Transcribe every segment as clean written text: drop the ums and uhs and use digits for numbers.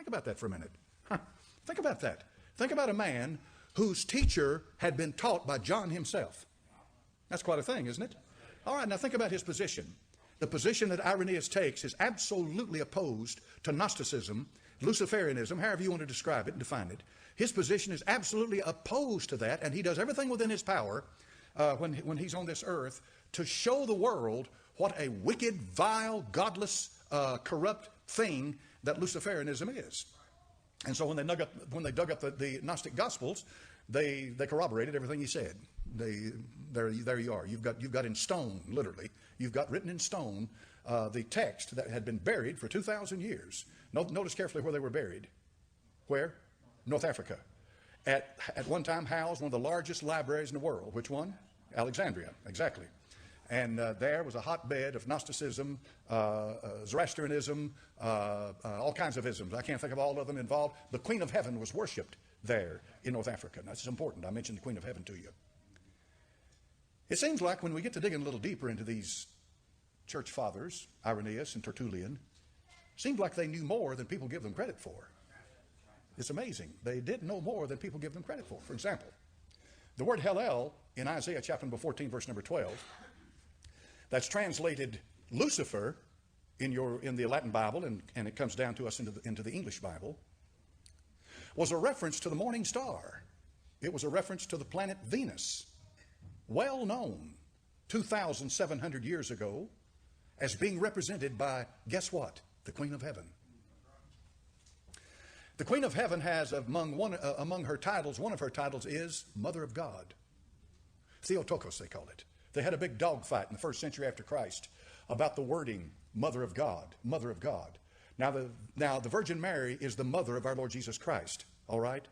Think about that for a minute. Think about that. Think about a man whose teacher had been taught by John himself. That's quite a thing, isn't it? All right, now think about his position. The position that Irenaeus takes is absolutely opposed to Gnosticism, Luciferianism, however you want to describe it and define it. His position is absolutely opposed to that, and he does everything within his power when he's on this earth to show the world what a wicked, vile, godless, corrupt thing that Luciferianism is. And so when they dug up the Gnostic Gospels, they corroborated everything he said. There you are. You've got in stone, literally. You've got written in stone the text that had been buried for 2,000 years. Notice carefully where they were buried. Where? North Africa. At one time housed one of the largest libraries in the world. Which one? Alexandria, exactly. And there was a hotbed of Gnosticism, Zoroastrianism, all kinds of isms. I can't think of all of them involved. The Queen of Heaven was worshipped there in North Africa. Now, this is important. I mentioned the Queen of Heaven to you. It seems like when we get to digging a little deeper into these church fathers, Irenaeus and Tertullian, it seems like they knew more than people give them credit for. It's amazing. They did know more than people give them credit for. For example, the word Hellel in Isaiah chapter number 14, verse number 12, that's translated Lucifer in the Latin Bible, and it comes down to us into the English Bible, was a reference to the morning star. It was a reference to the planet Venus, well known 2,700 years ago as being represented by, guess what? The Queen of Heaven. The Queen of Heaven has among her titles, one of her titles is Mother of God. Theotokos, they call it. They had a big dogfight in the 1st century after Christ about the wording Mother of God, Mother of God. Now the Virgin Mary is the mother of our Lord Jesus Christ, all right?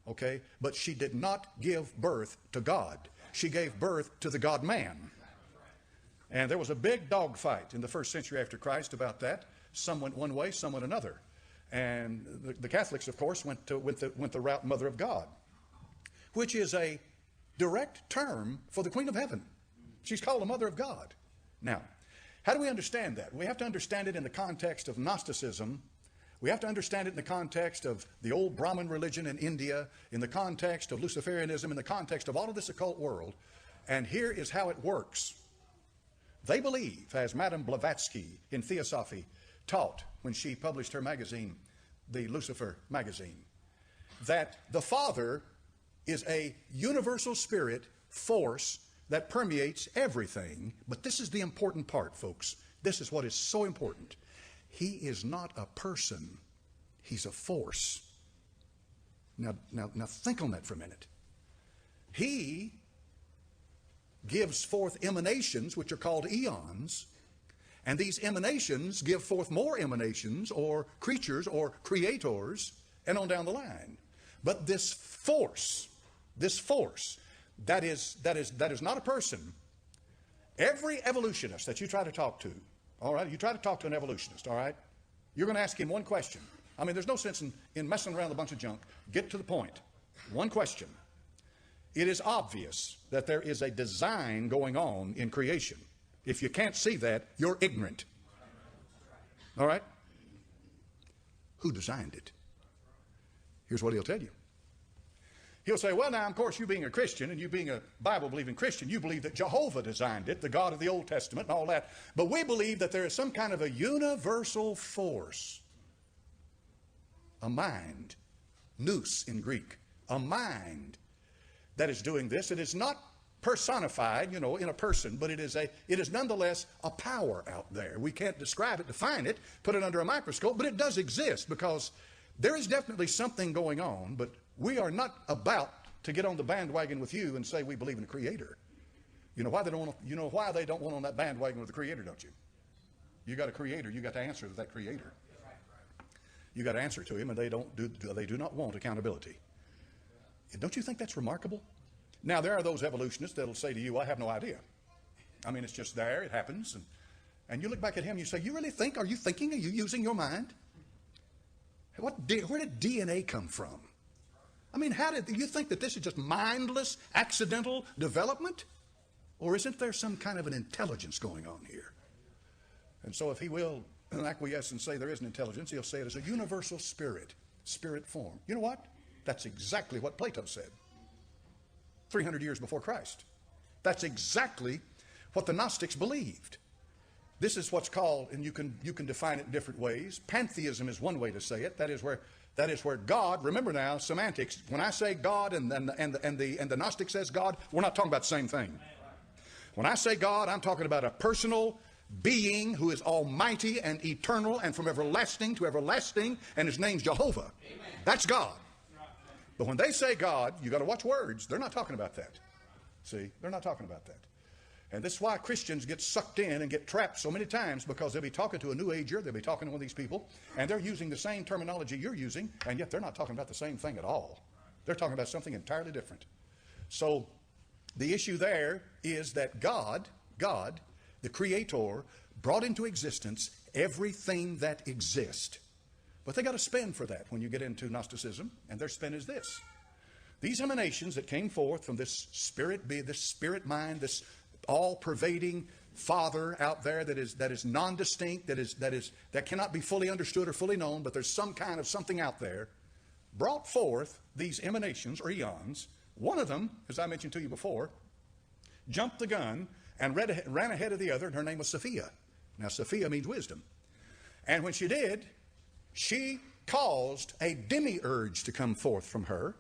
Okay? But she did not give birth to God. She gave birth to the God-man. And there was a big dogfight in the 1st century after Christ about that. Some went one way, some went another. And the Catholics, of course, went the route Mother of God, which is a direct term for the Queen of Heaven. She's called the Mother of God. Now, how do we understand that? We have to understand it in the context of Gnosticism. We have to understand it in the context of the old Brahmin religion in India, in the context of Luciferianism, in the context of all of this occult world. And here is how it works. They believe, as Madame Blavatsky in Theosophy taught when she published her magazine, the Lucifer magazine, that the Father is a universal spirit force that permeates everything. But this is the important part, folks. This is what is so important. He is not a person. He's a force. Now think on that for a minute. He gives forth emanations, which are called eons, and these emanations give forth more emanations or creatures or creators, and on down the line. But this force, that is not a person. Every evolutionist that you try to talk to, all right, you try to talk to an evolutionist, all right, you're going to ask him one question. I mean, there's no sense in messing around with a bunch of junk. Get to the point. One question. It is obvious that there is a design going on in creation. If you can't see that, you're ignorant. All right? Who designed it? Here's what he'll tell you. He'll say, well, now, of course, you being a Christian and you being a Bible-believing Christian, you believe that Jehovah designed it, the God of the Old Testament and all that. But we believe that there is some kind of a universal force, a mind, nous in Greek, a mind that is doing this. It is not personified, in a person, but it is nonetheless a power out there. We can't describe it, define it, put it under a microscope, but it does exist because there is definitely something going on, but we are not about to get on the bandwagon with you and say we believe in a creator. You know why they don't want on that bandwagon with the creator, don't you? You got a creator, you got to answer to that creator. You got to answer to him, and they do not want accountability. Don't you think that's remarkable? Now, there are those evolutionists that'll say to you, I have no idea. I mean, it's just there, it happens. And you look back at him and you say, you really think? Are you thinking? Are you using your mind? Where did DNA come from? I mean, do you think that this is just mindless, accidental development? Or isn't there some kind of an intelligence going on here? And so if he will acquiesce and say there is an intelligence, he'll say it is a universal spirit. spirit form. You know what? That's exactly what Plato said 300 years before Christ. That's exactly what the Gnostics believed. This is what's called, and you can define it in different ways. Pantheism is one way to say it. That is where God, remember now, semantics, when I say God and the Gnostic says God, we're not talking about the same thing. When I say God, I'm talking about a personal being who is almighty and eternal and from everlasting to everlasting, and his name's Jehovah. That's God. But when they say God, you got to watch words. They're not talking about that. See, they're not talking about that. And this is why Christians get sucked in and get trapped so many times, because they'll be talking to a New Ager, they'll be talking to one of these people, and they're using the same terminology you're using, and yet they're not talking about the same thing at all. They're talking about something entirely different. So the issue there is that God, the Creator, brought into existence everything that exists. But they got a spin for that when you get into Gnosticism, and their spin is this. These emanations that came forth from this spirit mind, this all-pervading Father out there that is non-distinct, that cannot be fully understood or fully known, but there's some kind of something out there, brought forth these emanations or eons. One of them, as I mentioned to you before, jumped the gun and ran ahead of the other, and her name was Sophia. Now, Sophia means wisdom. And when she did, she caused a demiurge to come forth from her.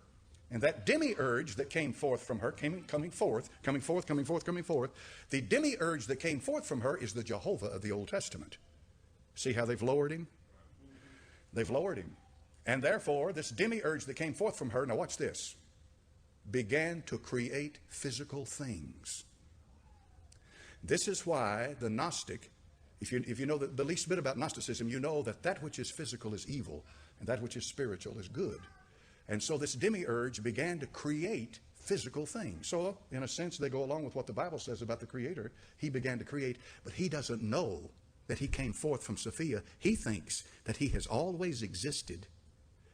And that demiurge that came forth from her, coming forth, the demiurge that came forth from her is the Jehovah of the Old Testament. See how they've lowered him? They've lowered him. And therefore, this demiurge that came forth from her, now watch this, began to create physical things. This is why the Gnostic, if you know the least bit about Gnosticism, you know that which is physical is evil, and that which is spiritual is good. And so this demiurge began to create physical things. So, in a sense, they go along with what the Bible says about the Creator. He began to create, but he doesn't know that he came forth from Sophia. He thinks that he has always existed,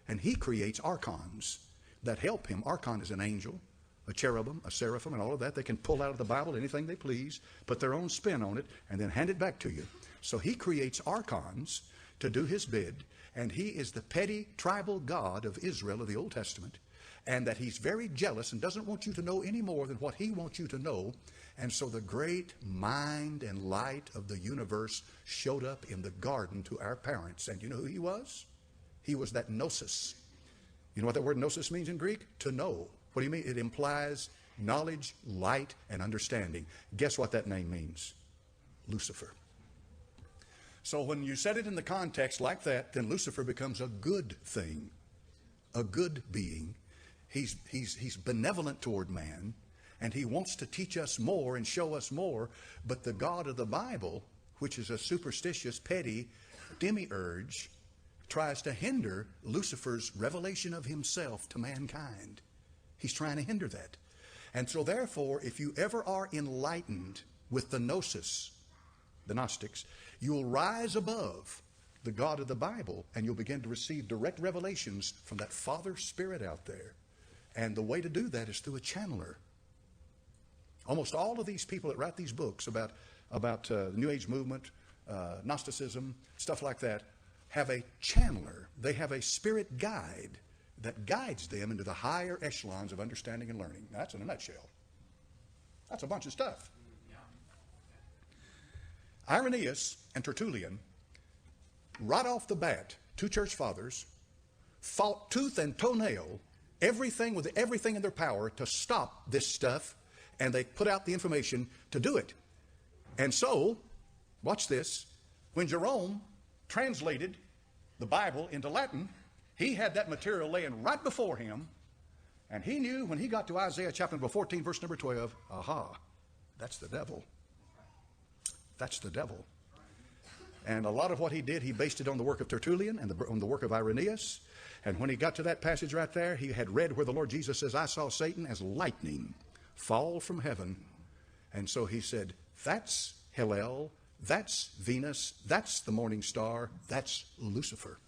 and he creates archons that help him. Archon is an angel, a cherubim, a seraphim, and all of that. They can pull out of the Bible anything they please, put their own spin on it, and then hand it back to you. So he creates archons to do his bid. And he is the petty tribal God of Israel of the Old Testament, and that he's very jealous and doesn't want you to know any more than what he wants you to know. And so the great mind and light of the universe showed up in the garden to our parents. And you know who he was? He was that gnosis. You know what that word gnosis means in Greek? To know. What do you mean? It implies knowledge, light, and understanding. Guess what that name means? Lucifer. So when you set it in the context like that, then Lucifer becomes a good thing, a good being. He's benevolent toward man, and he wants to teach us more and show us more. But the God of the Bible, which is a superstitious, petty demiurge, tries to hinder Lucifer's revelation of himself to mankind. He's trying to hinder that. And so therefore, if you ever are enlightened with the gnosis, the Gnostics, you'll rise above the God of the Bible, and you'll begin to receive direct revelations from that Father Spirit out there. And the way to do that is through a channeler. Almost all of these people that write these books about the New Age movement, Gnosticism, stuff like that, have a channeler. They have a spirit guide that guides them into the higher echelons of understanding and learning. Now, that's in a nutshell. That's a bunch of stuff. Irenaeus and Tertullian, right off the bat, two church fathers, fought tooth and toenail, everything in their power to stop this stuff, and they put out the information to do it. And so, watch this, when Jerome translated the Bible into Latin, he had that material laying right before him, and he knew when he got to Isaiah chapter number 14, verse number 12, aha, that's the devil. That's the devil. And a lot of what he did, he based it on the work of Tertullian and on the work of Irenaeus. And when he got to that passage right there, he had read where the Lord Jesus says, I saw Satan as lightning fall from heaven. And so he said, that's Hillel, that's Venus, that's the morning star, that's Lucifer.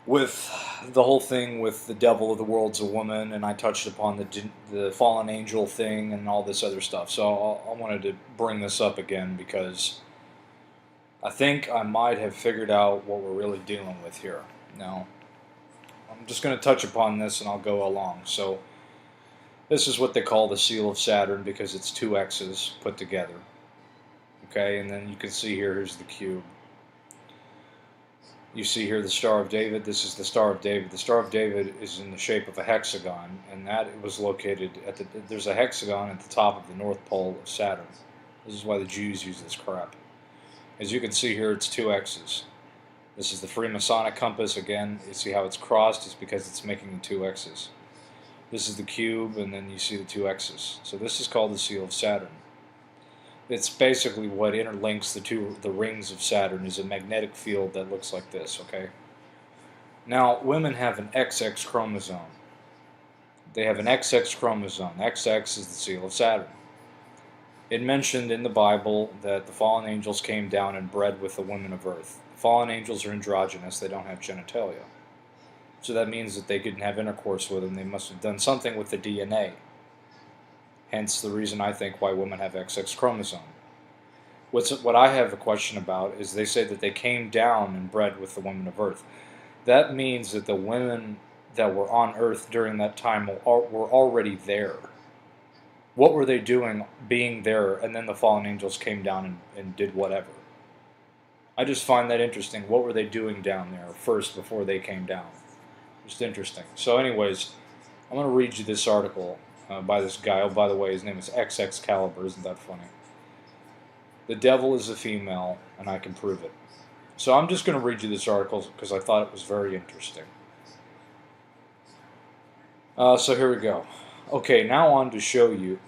with the whole thing with the devil of the world's a woman, and I touched upon the fallen angel thing and all this other stuff. So I wanted to bring this up again because I think I might have figured out what we're really dealing with here. Now, I'm just going to touch upon this and I'll go along. So this is what they call the seal of Saturn because it's two X's put together. Okay, and then you can see here's the cube. You see here the Star of David. This is the Star of David. The Star of David is in the shape of a hexagon, and that was located at there's a hexagon at the top of the North Pole of Saturn. This is why the Jews use this crap. As you can see here, it's two X's. This is the Freemasonic compass. Again, you see how it's crossed? It's because it's making the two X's. This is the cube, and then you see the two X's. So this is called the seal of Saturn. It's basically what interlinks the rings of Saturn is a magnetic field that looks like this, okay? Now, women have an XX chromosome. They have an XX chromosome. XX is the seal of Saturn. It mentioned in the Bible that the fallen angels came down and bred with the women of earth. The fallen angels are androgynous. They don't have genitalia. So that means that they couldn't have intercourse with them. They must have done something with the DNA. Hence the reason I think why women have XX chromosome. What I have a question about is they say that they came down and bred with the women of earth. That means that the women that were on earth during that time were already there. What were they doing being there and then the fallen angels came down and did whatever? I just find that interesting. What were they doing down there first before they came down? Just interesting. So anyways, I'm going to read you this article by this guy. Oh, by the way, his name is XX Caliber. Isn't that funny? The devil is a female, and I can prove it. So I'm just going to read you this article because I thought it was very interesting. So here we go. Okay, now on to showing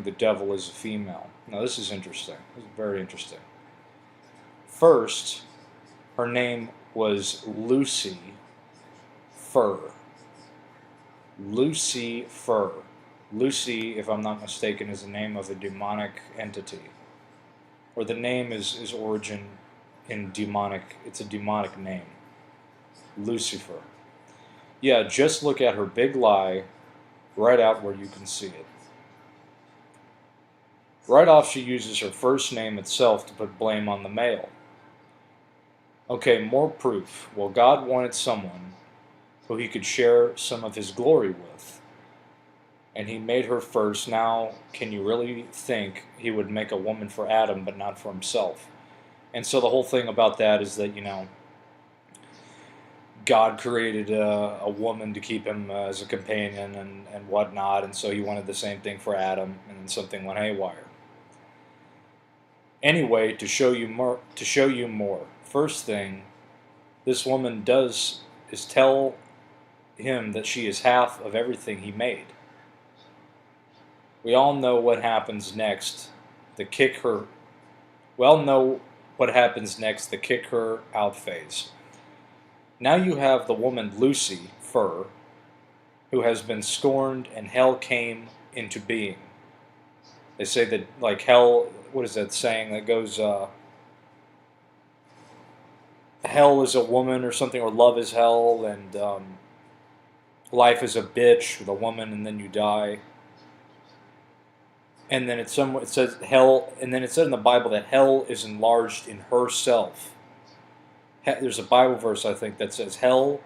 the devil is a female. Now this is interesting. This is very interesting. First, her name was Lucifer. Lucifer. Lucy, if I'm not mistaken, is the name of a demonic entity. Or the name is origin in demonic. It's a demonic name. Lucifer. Yeah, just look at her big lie right out where you can see it. Right off, she uses her first name itself to put blame on the male. Okay, more proof. Well, God wanted someone who he could share some of his glory with. And he made her first. Now, can you really think he would make a woman for Adam but not for himself? And so the whole thing about that is that, God created a woman to keep him as a companion and whatnot, and so he wanted the same thing for Adam, and then something went haywire. Anyway, to show you more. First thing this woman does is tell him that she is half of everything he made. We all know what happens next. The kick her out phase. Now you have the woman Lucifer, who has been scorned, and hell came into being. They say that, like, hell, what is that saying that goes, hell is a woman or something, or love is hell, and life is a bitch with a woman, and then you die. And then it says hell, and then it said in the Bible that hell is enlarged in herself. There's a Bible verse, I think, that says hell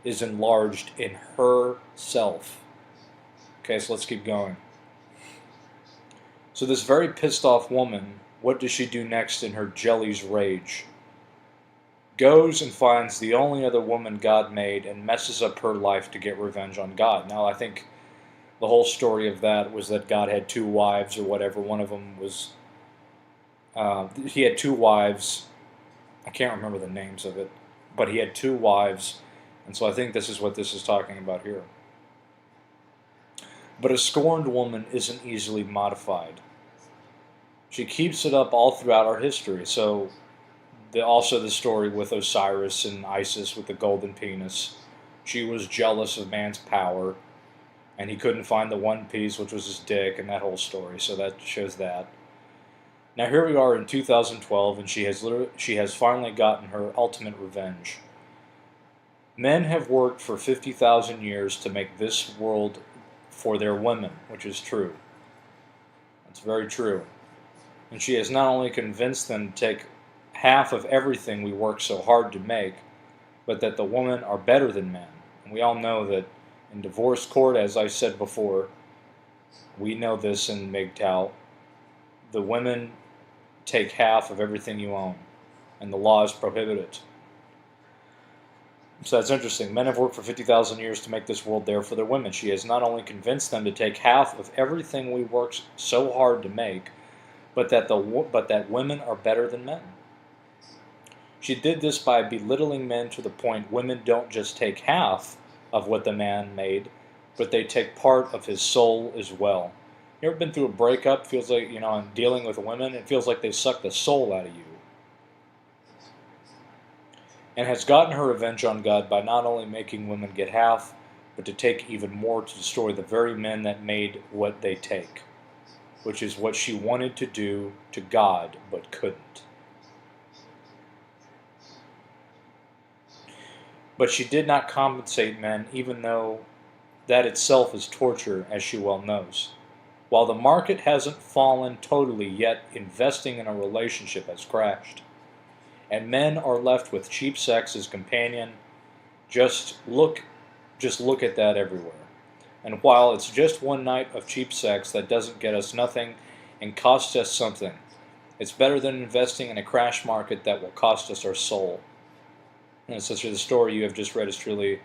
is enlarged in herself. Okay, so let's keep going. So this very pissed off woman, what does she do next in her jelly's rage? Goes and finds the only other woman God made and messes up her life to get revenge on God. Now, I think the whole story of that was that God had two wives or whatever. One of them was, he had two wives. I can't remember the names of it, but he had two wives, and so I think this is what this is talking about here. But a scorned woman isn't easily modified. She keeps it up all throughout our history. So also the story with Osiris and Isis with the golden penis. She was jealous of man's power, and he couldn't find the one piece, which was his dick, and that whole story. So that shows that. Now here we are in 2012, and she has finally gotten her ultimate revenge. Men have worked for 50,000 years to make this world for their women, which is true. That's very true. And she has not only convinced them to take half of everything we work so hard to make, but that the women are better than men. And we all know that in divorce court, as I said before, we know this in MGTOW, the women take half of everything you own, and the laws prohibit it. So that's interesting. Men have worked for 50,000 years to make this world there for their women. She has not only convinced them to take half of everything we work so hard to make, but that women are better than men. She did this by belittling men to the point women don't just take half of what the man made, but they take part of his soul as well. You ever been through a breakup? Feels like, and dealing with women, it feels like they suck the soul out of you. And has gotten her revenge on God by not only making women get half, but to take even more to destroy the very men that made what they take, which is what she wanted to do to God, but couldn't. But she did not compensate men, even though that itself is torture, as she well knows. While the market hasn't fallen totally yet, investing in a relationship has crashed. And men are left with cheap sex as companion. Just look at that everywhere. And while it's just one night of cheap sex that doesn't get us nothing and costs us something, it's better than investing in a crash market that will cost us our soul. And such as the story you have just read is truly,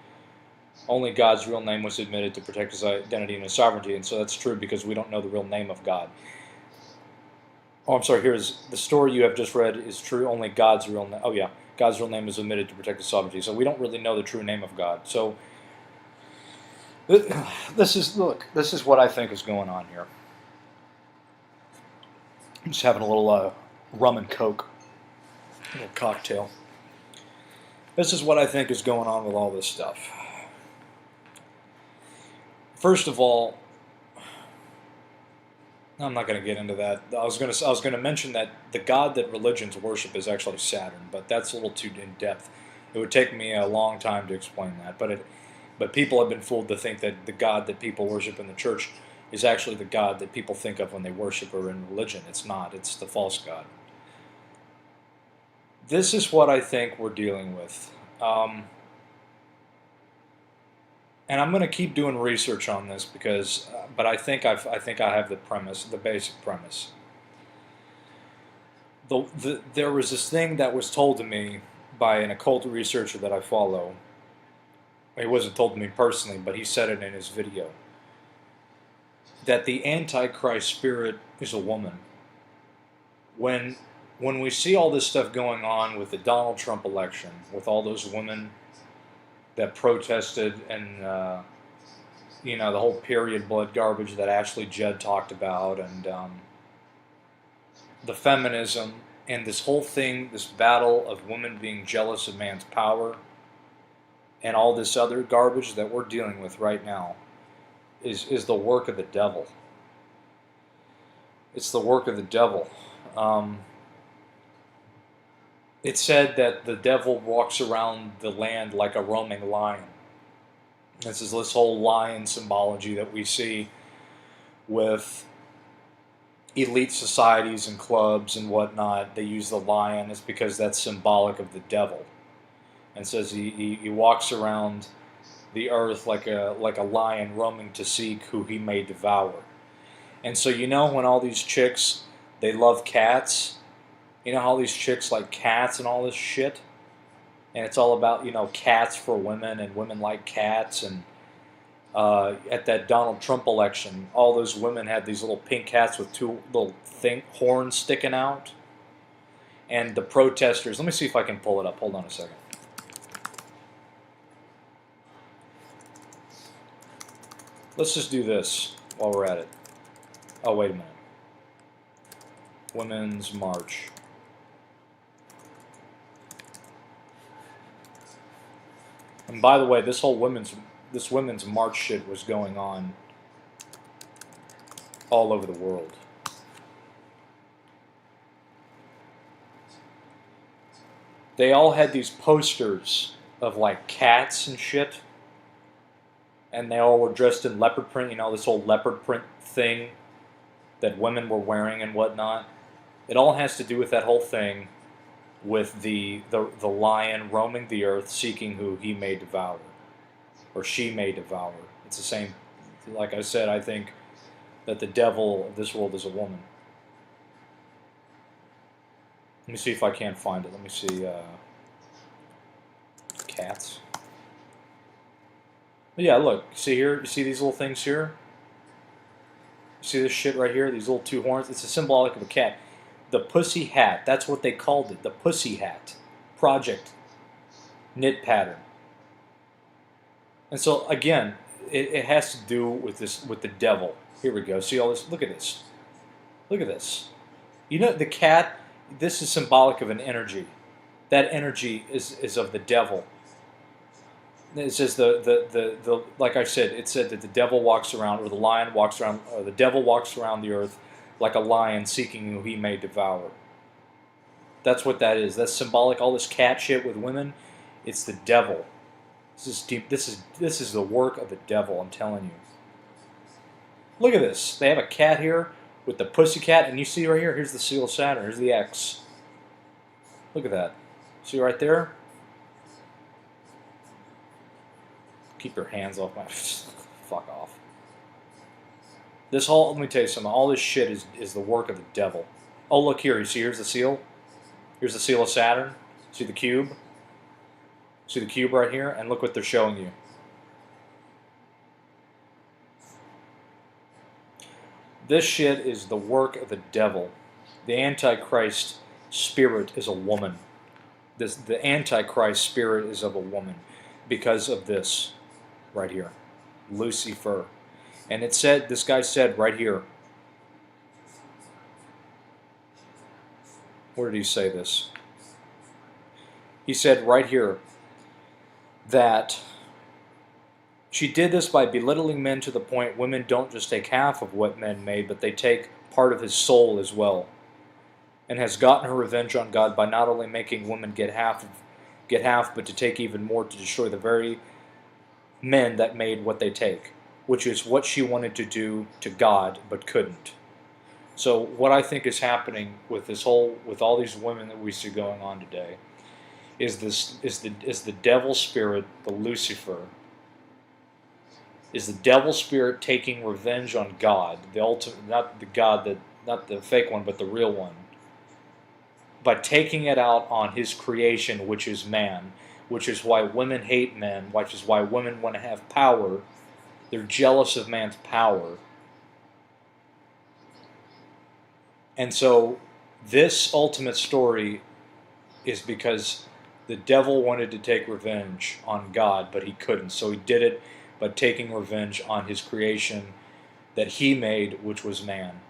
only God's real name was admitted to protect his identity and his sovereignty, and so that's true because we don't know the real name of God. Oh, I'm sorry, here's the story you have just read is true, only God's real name. Oh yeah, God's real name is omitted to protect his sovereignty, so we don't really know the true name of God. So this is what I think is going on here. I'm just having a little rum and coke, a little cocktail. This is what I think is going on with all this stuff. First of all, I'm not going to get into that. I was going to mention that the god that religions worship is actually Saturn, but that's a little too in depth. It would take me a long time to explain that. But people have been fooled to think that the god that people worship in the church is actually the god that people think of when they worship or in religion. It's not. It's the false god. This is what I think we're dealing with. And I'm going to keep doing research on this because, but I think I have the premise, the basic premise. There was this thing that was told to me by an occult researcher that I follow. It wasn't told to me personally, but he said it in his video. That the Antichrist spirit is a woman. When we see all this stuff going on with the Donald Trump election, with all those women that protested and, the whole period blood garbage that Ashley Judd talked about, and the feminism, and this whole thing, this battle of women being jealous of man's power, and all this other garbage that we're dealing with right now, is the work of the devil. It's the work of the devil. It said that the devil walks around the land like a roaming lion. This is this whole lion symbology that we see with elite societies and clubs and whatnot. They use the lion. It's because that's symbolic of the devil. And says he walks around the earth like a lion roaming to seek who he may devour. And so when all these chicks, they love cats. You know how these chicks like cats and all this shit? And it's all about, cats for women and women like cats. And at that Donald Trump election, all those women had these little pink cats with two little horns sticking out. And the protesters, let me see if I can pull it up. Hold on a second. Let's just do this while we're at it. Oh, wait a minute. Women's March. And by the way, this whole women's march shit was going on all over the world. They all had these posters of like cats and shit, and they all were dressed in leopard print, you know, this whole leopard print thing that women were wearing and whatnot. It all has to do with that whole thing with the lion roaming the earth seeking who he may devour, or she may devour. It's the same. Like I said, I think that the devil of this world is a woman. Let me see if I can't find it. Let me see. Cats. But yeah, look. See here? You see these little things here? You see this shit right here? These little two horns? It's a symbolic of a cat. The pussy hat. That's what they called it. The pussy hat. Project. Knit pattern. And so, again, it has to do with this, with the devil. Here we go. See all this? Look at this. Look at this. You know, the cat, this is symbolic of an energy. That energy is of the devil. It says like I said, it said that the devil walks around, or the lion walks around, or the devil walks around the earth like a lion seeking who he may devour. That's what that is. That's symbolic. All this cat shit with women, it's the devil. This is deep. This is the work of the devil. I'm telling you. Look at this. They have a cat here with the pussy cat, and you see right here. Here's the seal of Saturn. Here's the X. Look at that. See right there? Keep your hands off my... Fuck off. This whole... Let me tell you something. All this shit is the work of the devil. Oh, look here. You see, here's the seal. Here's the seal of Saturn. See the cube? See the cube right here? And look what they're showing you. This shit is the work of the devil. The Antichrist spirit is a woman. The Antichrist spirit is of a woman because of this right here. Lucifer. And it said, this guy said right here. Where did he say this? He said right here that she did this by belittling men to the point women don't just take half of what men made, but they take part of his soul as well. And has gotten her revenge on God by not only making women get half, but to take even more to destroy the very men that made what they take, which is what she wanted to do to God but couldn't. So what I think is happening with this whole, with all these women that we see going on today, is the devil spirit, the Lucifer, is the devil spirit taking revenge on God, the ultimate, not the God that, not the fake one, but the real one, by taking it out on his creation, which is man, which is why women hate men, which is why women want to have power. They're jealous of man's power. And so this ultimate story is because the devil wanted to take revenge on God, but he couldn't. So he did it by taking revenge on his creation that he made, which was man.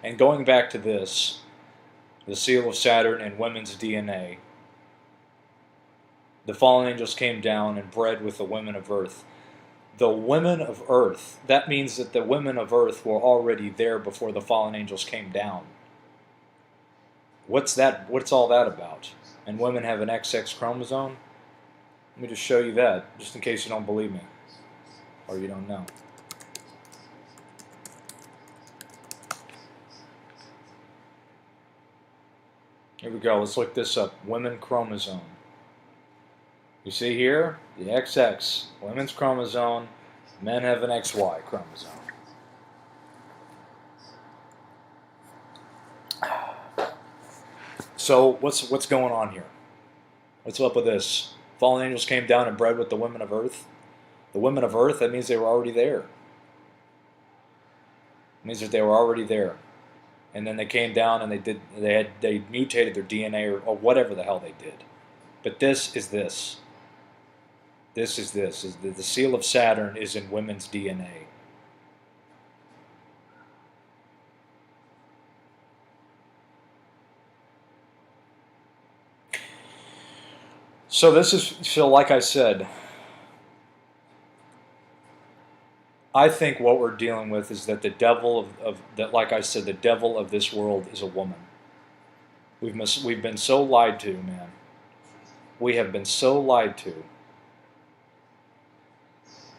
And going back to this, the seal of Saturn and women's DNA, the fallen angels came down and bred with the women of earth. The women of earth, that means that the women of earth were already there before the fallen angels came down. What's that? What's all that about? And women have an XX chromosome? Let me just show you that, just in case you don't believe me, or you don't know. Here we go, let's look this up. Women chromosome. You see here, the XX, women's chromosome, men have an XY chromosome. So what's going on here? What's up with this? Fallen angels came down and bred with the women of earth. The women of earth, that means they were already there. It means that they were already there. And then they came down and they mutated their DNA or whatever the hell they did. But this is this. This is this. The seal of Saturn is in women's DNA. So this is, so like I said, I think what we're dealing with is that the devil that, like I said, the devil of this world is a woman. We've been so lied to, man. We have been so lied to.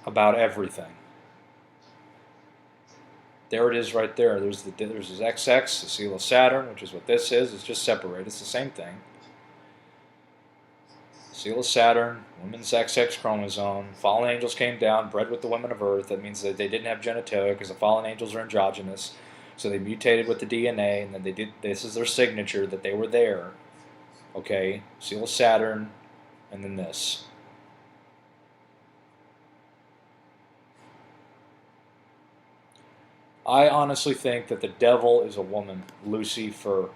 about everything. There it is right there. There's this XX, the seal of Saturn, which is what this is. It's just separated. It's the same thing. Seal of Saturn, women's XX chromosome. Fallen angels came down, bred with the women of Earth. That means that they didn't have genitalia because the fallen angels are androgynous. So they mutated with the DNA, and then they did. This is their signature that they were there. Okay, seal of Saturn, and then this. I honestly think that the devil is a woman, Lucifer,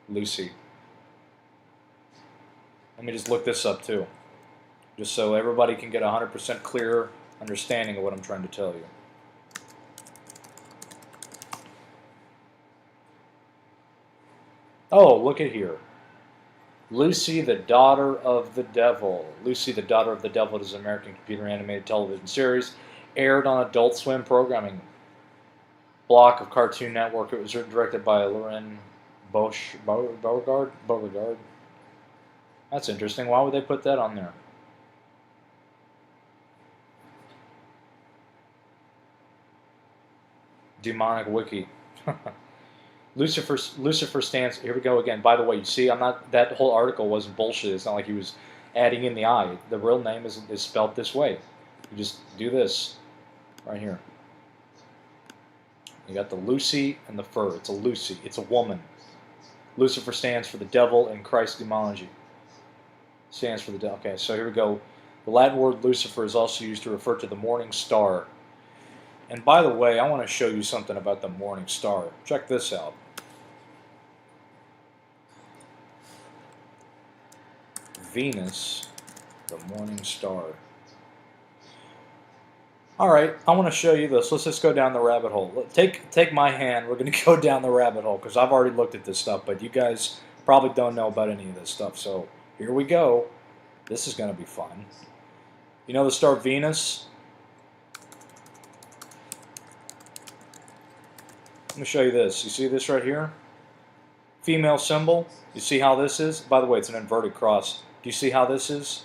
Lucy. Let me just look this up too, just so everybody can get a 100% clear understanding of what I'm trying to tell you. Oh, look at here. Lucy, the daughter of the devil. Lucy, the daughter of the devil is an American computer animated television series aired on Adult Swim programming block of Cartoon Network. It was written and directed by Lauren Beauregard. That's interesting. Why would they put that on there? Demonic wiki. Lucifer stands. Here we go again. By the way, you see, I'm not. That whole article wasn't bullshit. It's not like he was adding in the I. The real name is spelled this way. You just do this right here. You got the Lucy and the fur. It's a Lucy. It's a woman. Lucifer stands for the devil in Christ's demology. Stands for the devil. Okay, so here we go. The Latin word Lucifer is also used to refer to the morning star. And by the way, I want to show you something about the morning star. Check this out. Venus, the morning star. All right, I want to show you this. Let's just go down the rabbit hole. Take my hand. We're going to go down the rabbit hole because I've already looked at this stuff, but you guys probably don't know about any of this stuff. So here we go. This is going to be fun. You know the star Venus? Let me show you this. You see this right here? Female symbol. You see how this is? By the way, it's an inverted cross. Do you see how this is?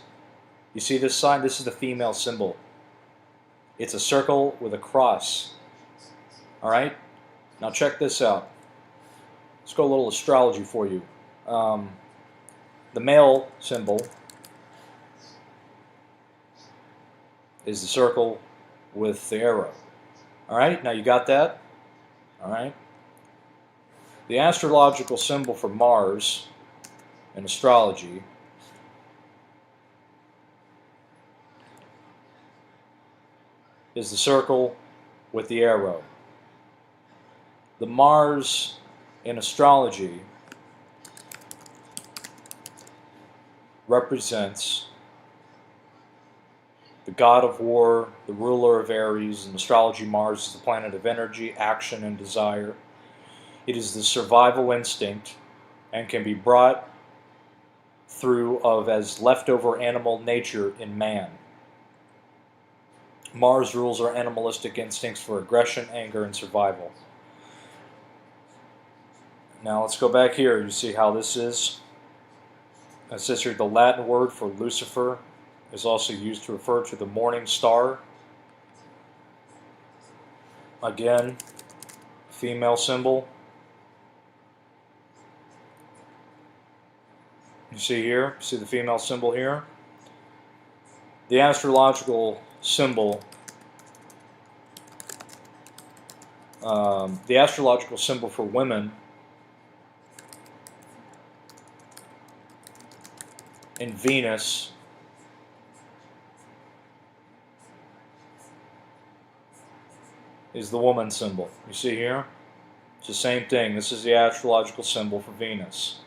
You see this sign? This is the female symbol. It's a circle with a cross. All right? Now check this out. Let's go a little astrology for you. The male symbol is the circle with the arrow. All right? Now you got that? All right? The astrological symbol for Mars in astrology is the circle with the arrow. The Mars in astrology represents the god of war, the ruler of Aries. In astrology, Mars is the planet of energy, action, and desire. It is the survival instinct and can be brought through as leftover animal nature in man. Mars rules our animalistic instincts for aggression, anger, and survival. Now let's go back here. You see how this is? It says here the Latin word for Lucifer is also used to refer to the morning star. Again, female symbol. You see here? See the female symbol here? The astrological symbol for women in Venus is the woman symbol. You see here? It's the same thing. This is the astrological symbol for Venus.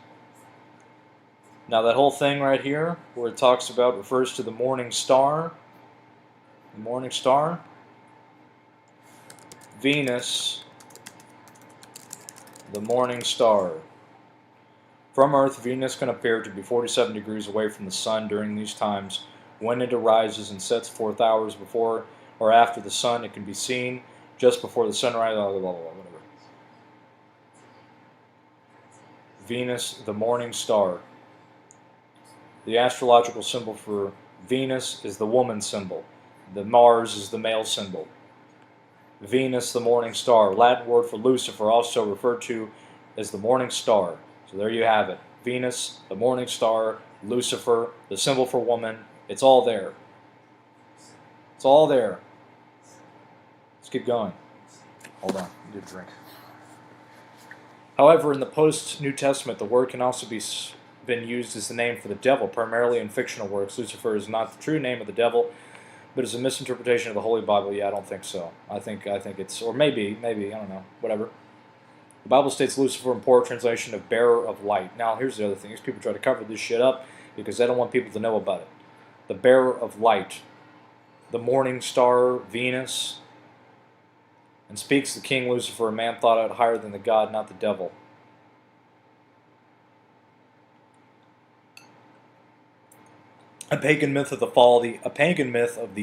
Now that whole thing right here where it talks about refers to the morning star. The morning star. Venus, the morning star. From Earth, Venus can appear to be 47 degrees away from the sun during these times. When it arises and sets forth hours before or after the sun, it can be seen just before the sunrise, whatever. Venus, the morning star. The astrological symbol for Venus is the woman symbol. The Mars is the male symbol. Venus, the morning star. Latin word for Lucifer, also referred to as the morning star. So there you have it. Venus, the morning star, Lucifer, the symbol for woman. It's all there. It's all there. Let's keep going. Hold on, I need a drink. However, in the post-New Testament, the word can also be been used as the name for the devil, primarily in fictional works. Lucifer is not the true name of the devil, but is a misinterpretation of the Holy Bible. Yeah, I don't think so. I think it's, or maybe, I don't know, whatever. The Bible states Lucifer in poor translation of bearer of light. Now, here's the other thing. These people try to cover this shit up because they don't want people to know about it. The bearer of light. The morning star, Venus. And speaks the king Lucifer, a man thought out higher than the God, not the devil. A pagan myth of the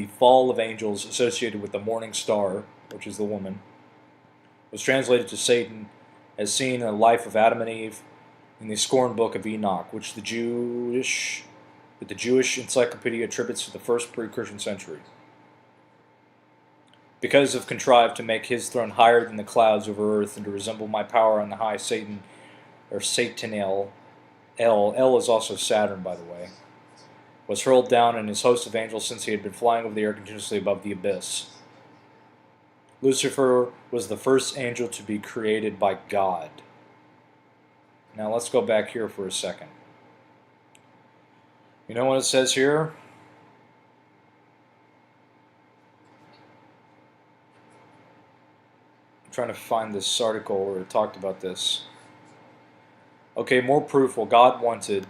fall of angels associated with the morning star, which is the woman, was translated to Satan as seen in the life of Adam and Eve in the scorned book of Enoch, which the Jewish encyclopedia attributes to the first pre-Christian century. Because of contrived to make his throne higher than the clouds over earth and to resemble my power on the high, Satan, or Satanel, L is also Saturn, by the way, was hurled down in his host of angels since he had been flying over the air continuously above the abyss. Lucifer was the first angel to be created by God. Now let's go back here for a second. You know what it says here? I'm trying to find this article where it talked about this. Okay, more proof. Well, God wanted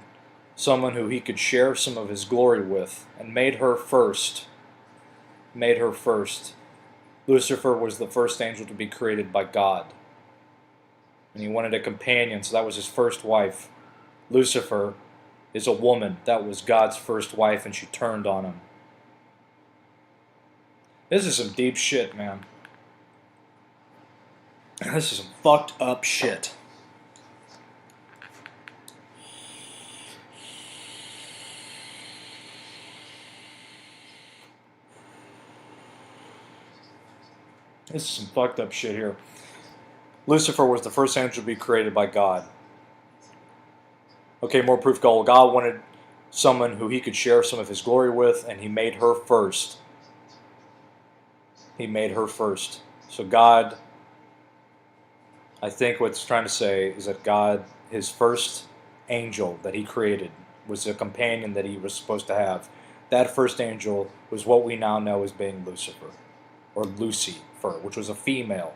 someone who he could share some of his glory with, and made her first. Made her first. Lucifer was the first angel to be created by God. And he wanted a companion, so that was his first wife. Lucifer is a woman. That was God's first wife, and she turned on him. This is some deep shit, man. This is some fucked up shit. This is some fucked up shit here. Lucifer was the first angel to be created by God. Okay, more proof. God wanted someone who he could share some of his glory with, and he made her first. He made her first. So God, I think what it's trying to say is that God, his first angel that he created, was a companion that he was supposed to have. That first angel was what we now know as being Lucifer, or Lucifer, which was a female.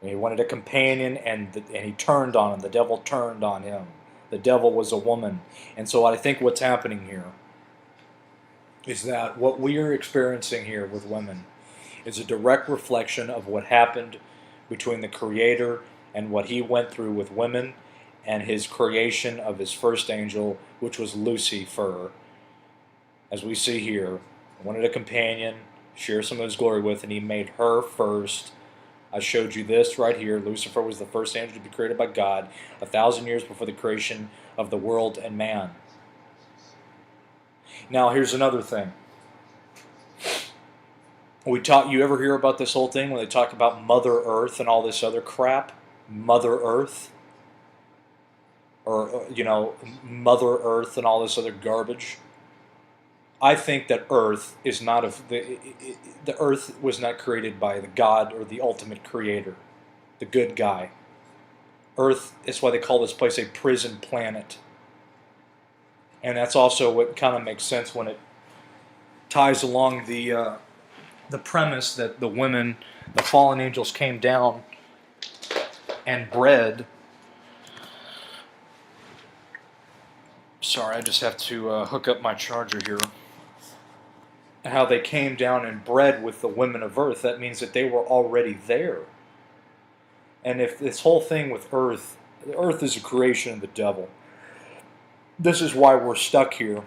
And he wanted a companion, and he turned on him. The devil turned on him. The devil was a woman. And so I think what's happening here is that what we are experiencing here with women is a direct reflection of what happened between the Creator and what he went through with women and his creation of his first angel, which was Lucifer. As we see here, he wanted a companion, share some of his glory with, and he made her first. I showed you this right here. Lucifer was the first angel to be created by God 1,000 years before the creation of the world and man. Now, here's another thing. You ever hear about this whole thing when they talk about Mother Earth and all this other crap? Mother Earth? Or, Mother Earth and all this other garbage? I think that Earth is not the Earth was not created by the God or the ultimate creator, the good guy. Earth is why they call this place a prison planet. And that's also what kind of makes sense when it ties along the premise that the fallen angels came down and bred. Sorry, I just have to hook up my charger here. How they came down and bred with the women of Earth, that means that they were already there. And if this whole thing with Earth is a creation of the devil. This is why we're stuck here,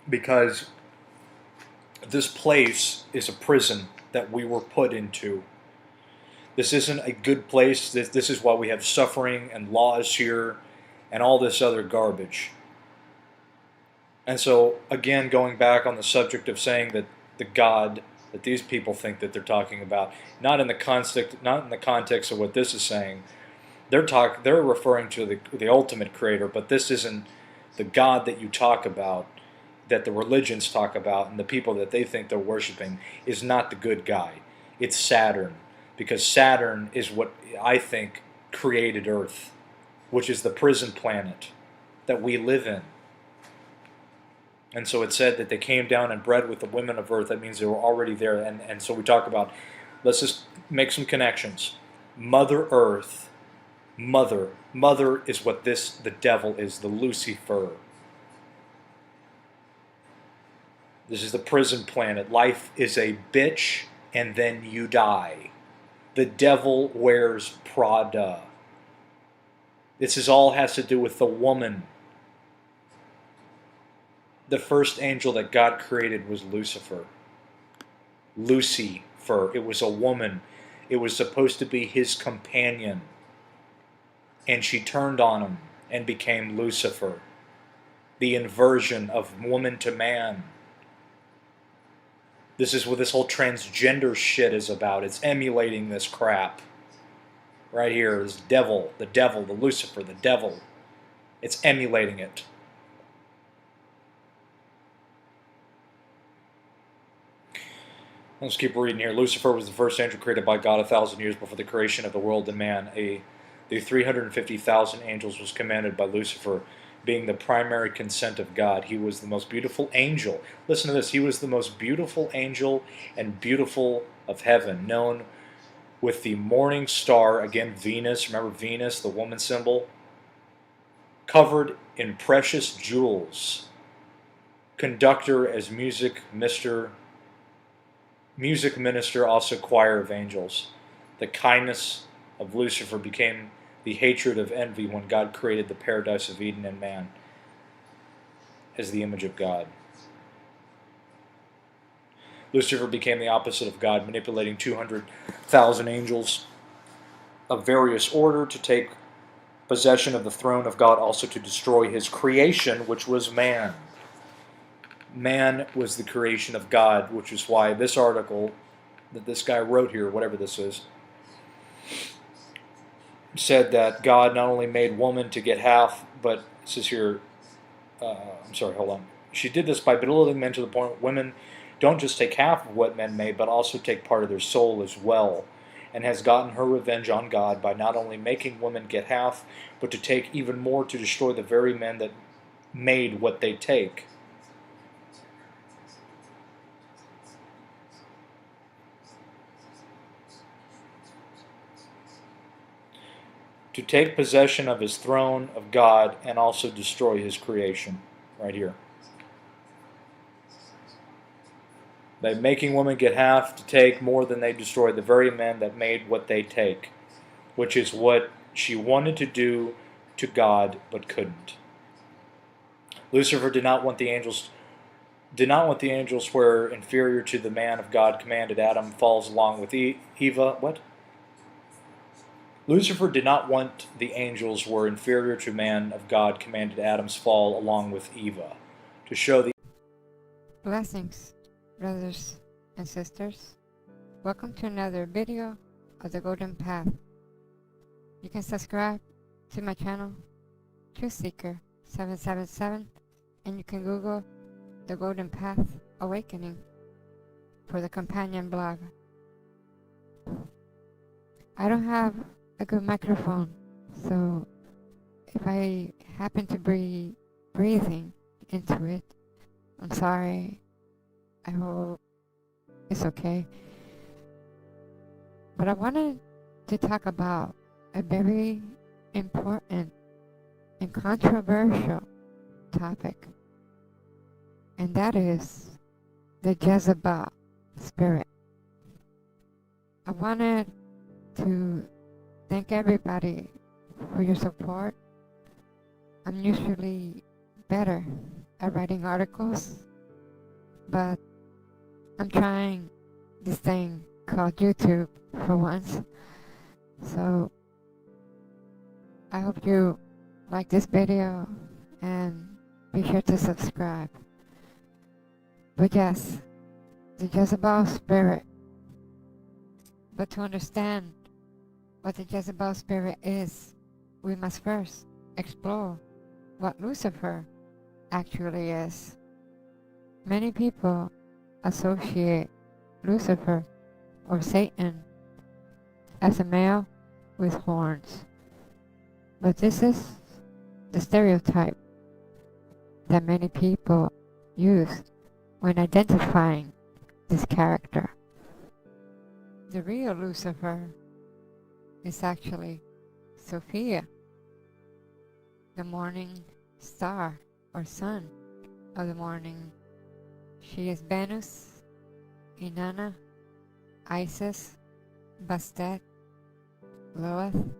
because this place is a prison that we were put into. This isn't a good place. This is why we have suffering and laws here and all this other garbage. And so, again, going back on the subject of saying that the God that these people think that they're talking about, not in the context of what this is saying, they're referring to the ultimate creator, but this isn't the God that you talk about, that the religions talk about, and the people that they think they're worshiping is not the good guy. It's Saturn, because Saturn is what I think created Earth, which is the prison planet that we live in. And so it said that they came down and bred with the women of Earth. That means they were already there. And so we talk about, let's just make some connections. Mother Earth, Mother is what the devil is, the Lucifer. This is the prison planet. Life is a bitch, and then you die. The devil wears Prada. This all has to do with the woman. The first angel that God created was Lucifer. Lucifer. It was a woman. It was supposed to be his companion. And she turned on him and became Lucifer. The inversion of woman to man. This is what this whole transgender shit is about. It's emulating this crap. Right here, this devil, the Lucifer, the devil. It's emulating it. Let's keep reading here. Lucifer was the first angel created by God 1,000 years before the creation of the world and man. The 350,000 angels was commanded by Lucifer, being the primary consent of God. He was the most beautiful angel. Listen to this. He was the most beautiful angel and beautiful of heaven, known with the morning star, again Venus, remember Venus, the woman symbol, covered in precious jewels. Conductor as music minister, also choir of angels. The kindness of Lucifer became the hatred of envy when God created the paradise of Eden and man as the image of God. Lucifer became the opposite of God, manipulating 200,000 angels of various order to take possession of the throne of God, also to destroy his creation, which was man. Man was the creation of God, which is why this article that this guy wrote here, whatever this is, said that God not only made woman to get half, but it says here, she did this by belittling men to the point where women don't just take half of what men made, but also take part of their soul as well, and has gotten her revenge on God by not only making women get half, but to take even more to destroy the very men that made what they take. To take possession of his throne of God and also destroy his creation. Right here. By making women get half to take more than they destroy the very men that made what they take, which is what she wanted to do to God but couldn't. Lucifer did not want the angels were inferior to the man of God commanded Adam falls along with Eva. What? Lucifer did not want the angels were inferior to man of God commanded Adam's fall along with Eva, to show the Blessings, brothers and sisters. Welcome to another video of the Golden Path. You can subscribe to my channel, Truth Seeker 777, and you can Google the Golden Path Awakening for the companion blog. I don't have a good microphone, so if I happen to be breathing into it, I'm sorry. I hope it's okay. But I wanted to talk about a very important and controversial topic, and that is the Jezebel spirit. I wanted to thank everybody for your support. I'm usually better at writing articles, but I'm trying this thing called YouTube for once. So I hope you like this video and be sure to subscribe. But yes, the Jezebel spirit. But to understand what the Jezebel spirit is, we must first explore what Lucifer actually is. Many people associate Lucifer or Satan as a male with horns. But this is the stereotype that many people use when identifying this character. The real Lucifer is actually Sophia, the morning star or sun of the morning. She is Venus, Inanna, Isis, Bastet, Lilith,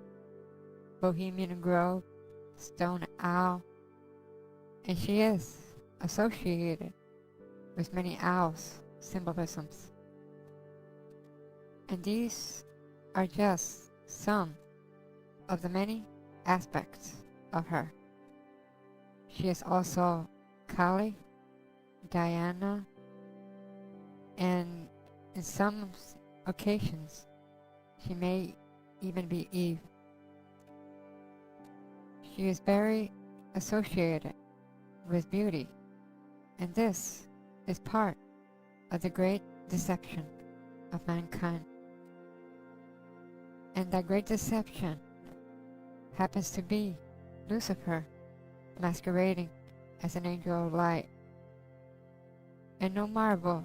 Bohemian Grove, Stone Owl, and she is associated with many owls symbolisms. And these are just some of the many aspects of her. She is also Kali, Diana, and in some occasions she may even be Eve. She is very associated with beauty, and this is part of the great deception of mankind. And that great deception happens to be Lucifer masquerading as an angel of light. And no marvel,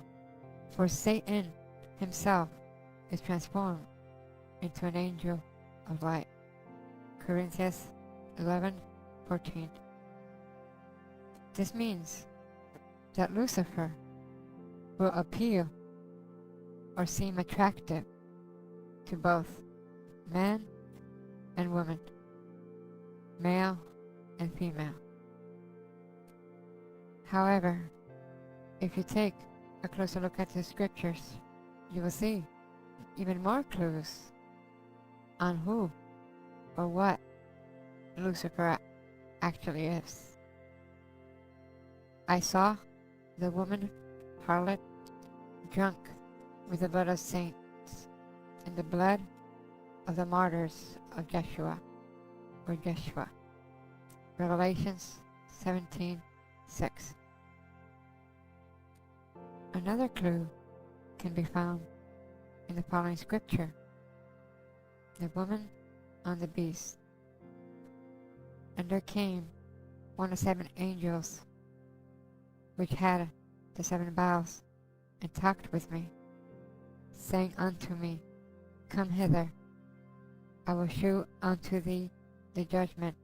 for Satan himself is transformed into an angel of light. Corinthians 11:14. This means that Lucifer will appeal or seem attractive to both man and woman, male and female. However, if you take a closer look at the scriptures, you will see even more clues on who or what Lucifer actually is. I saw the woman harlot drunk with the blood of saints and the blood of the martyrs of Yeshua or Yeshua. Revelations 17:6. Another clue can be found in the following scripture: the woman on the beast. And there came one of 7 angels, which had the 7 vials, and talked with me, saying unto me, Come hither, I will shew unto thee the judgment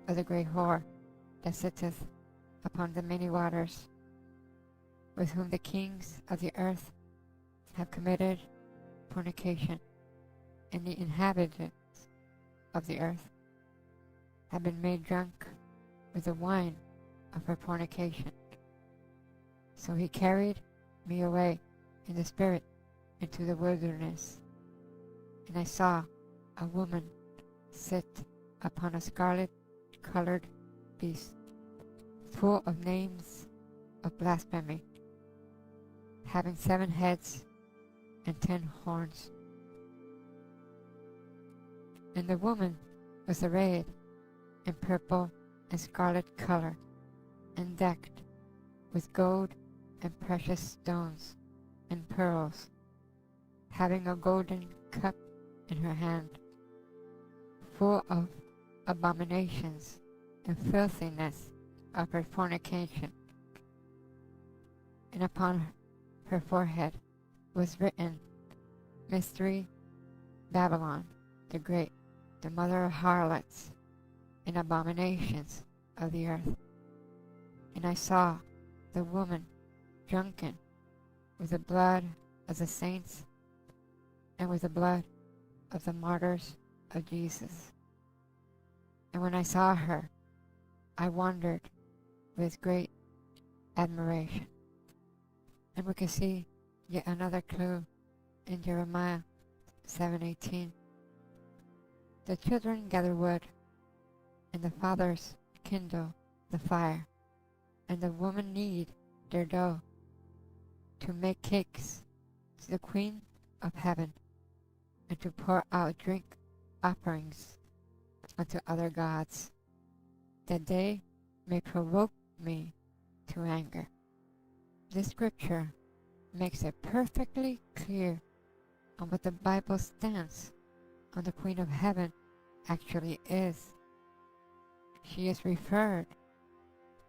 of the great whore that sitteth upon the many waters, with whom the kings of the earth have committed fornication, and the inhabitants of the earth have been made drunk with the wine of her fornication. So he carried me away in the spirit into the wilderness, and I saw a woman sit upon a scarlet-colored beast, full of names of blasphemy, having 7 heads and 10 horns. And the woman was arrayed in purple and scarlet color, and decked with gold and precious stones and pearls, having a golden cup in her hand, full of abominations and filthiness of her fornication. And upon her forehead was written, Mystery Babylon the Great, the mother of harlots and abominations of the earth. And I saw the woman drunken with the blood of the saints and with the blood of the martyrs of Jesus. And when I saw her, I wondered with great admiration. And we can see yet another clue in Jeremiah 7:18. The children gather wood, and the fathers kindle the fire, and the woman knead their dough to make cakes to the Queen of Heaven, and to pour out drink offerings unto other gods, that they may provoke me to anger. This scripture makes it perfectly clear on what the Bible stance on the Queen of Heaven actually is. She is referred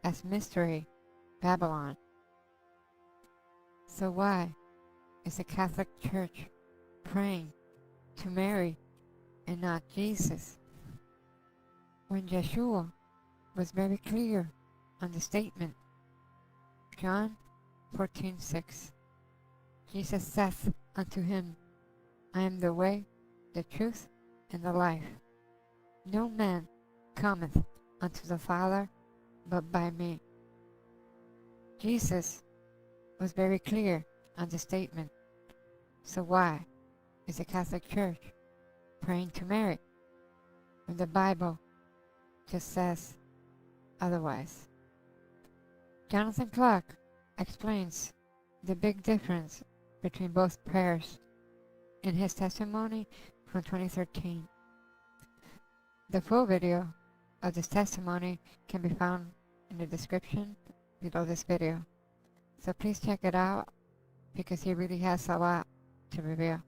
as Mystery Babylon. So why is the Catholic Church praying to Mary and not Jesus, when Yeshua was very clear on the statement? John 14:6. Jesus saith unto him, I am the way, the truth, and the life. No man cometh unto the Father but by me. Jesus was very clear on the statement. So why is the Catholic Church praying to Mary when the Bible just says otherwise? Jonathan Clark explains the big difference between both prayers in his testimony from 2013. The full video of this testimony can be found in the description below this video, so please check it out because he really has a lot to reveal.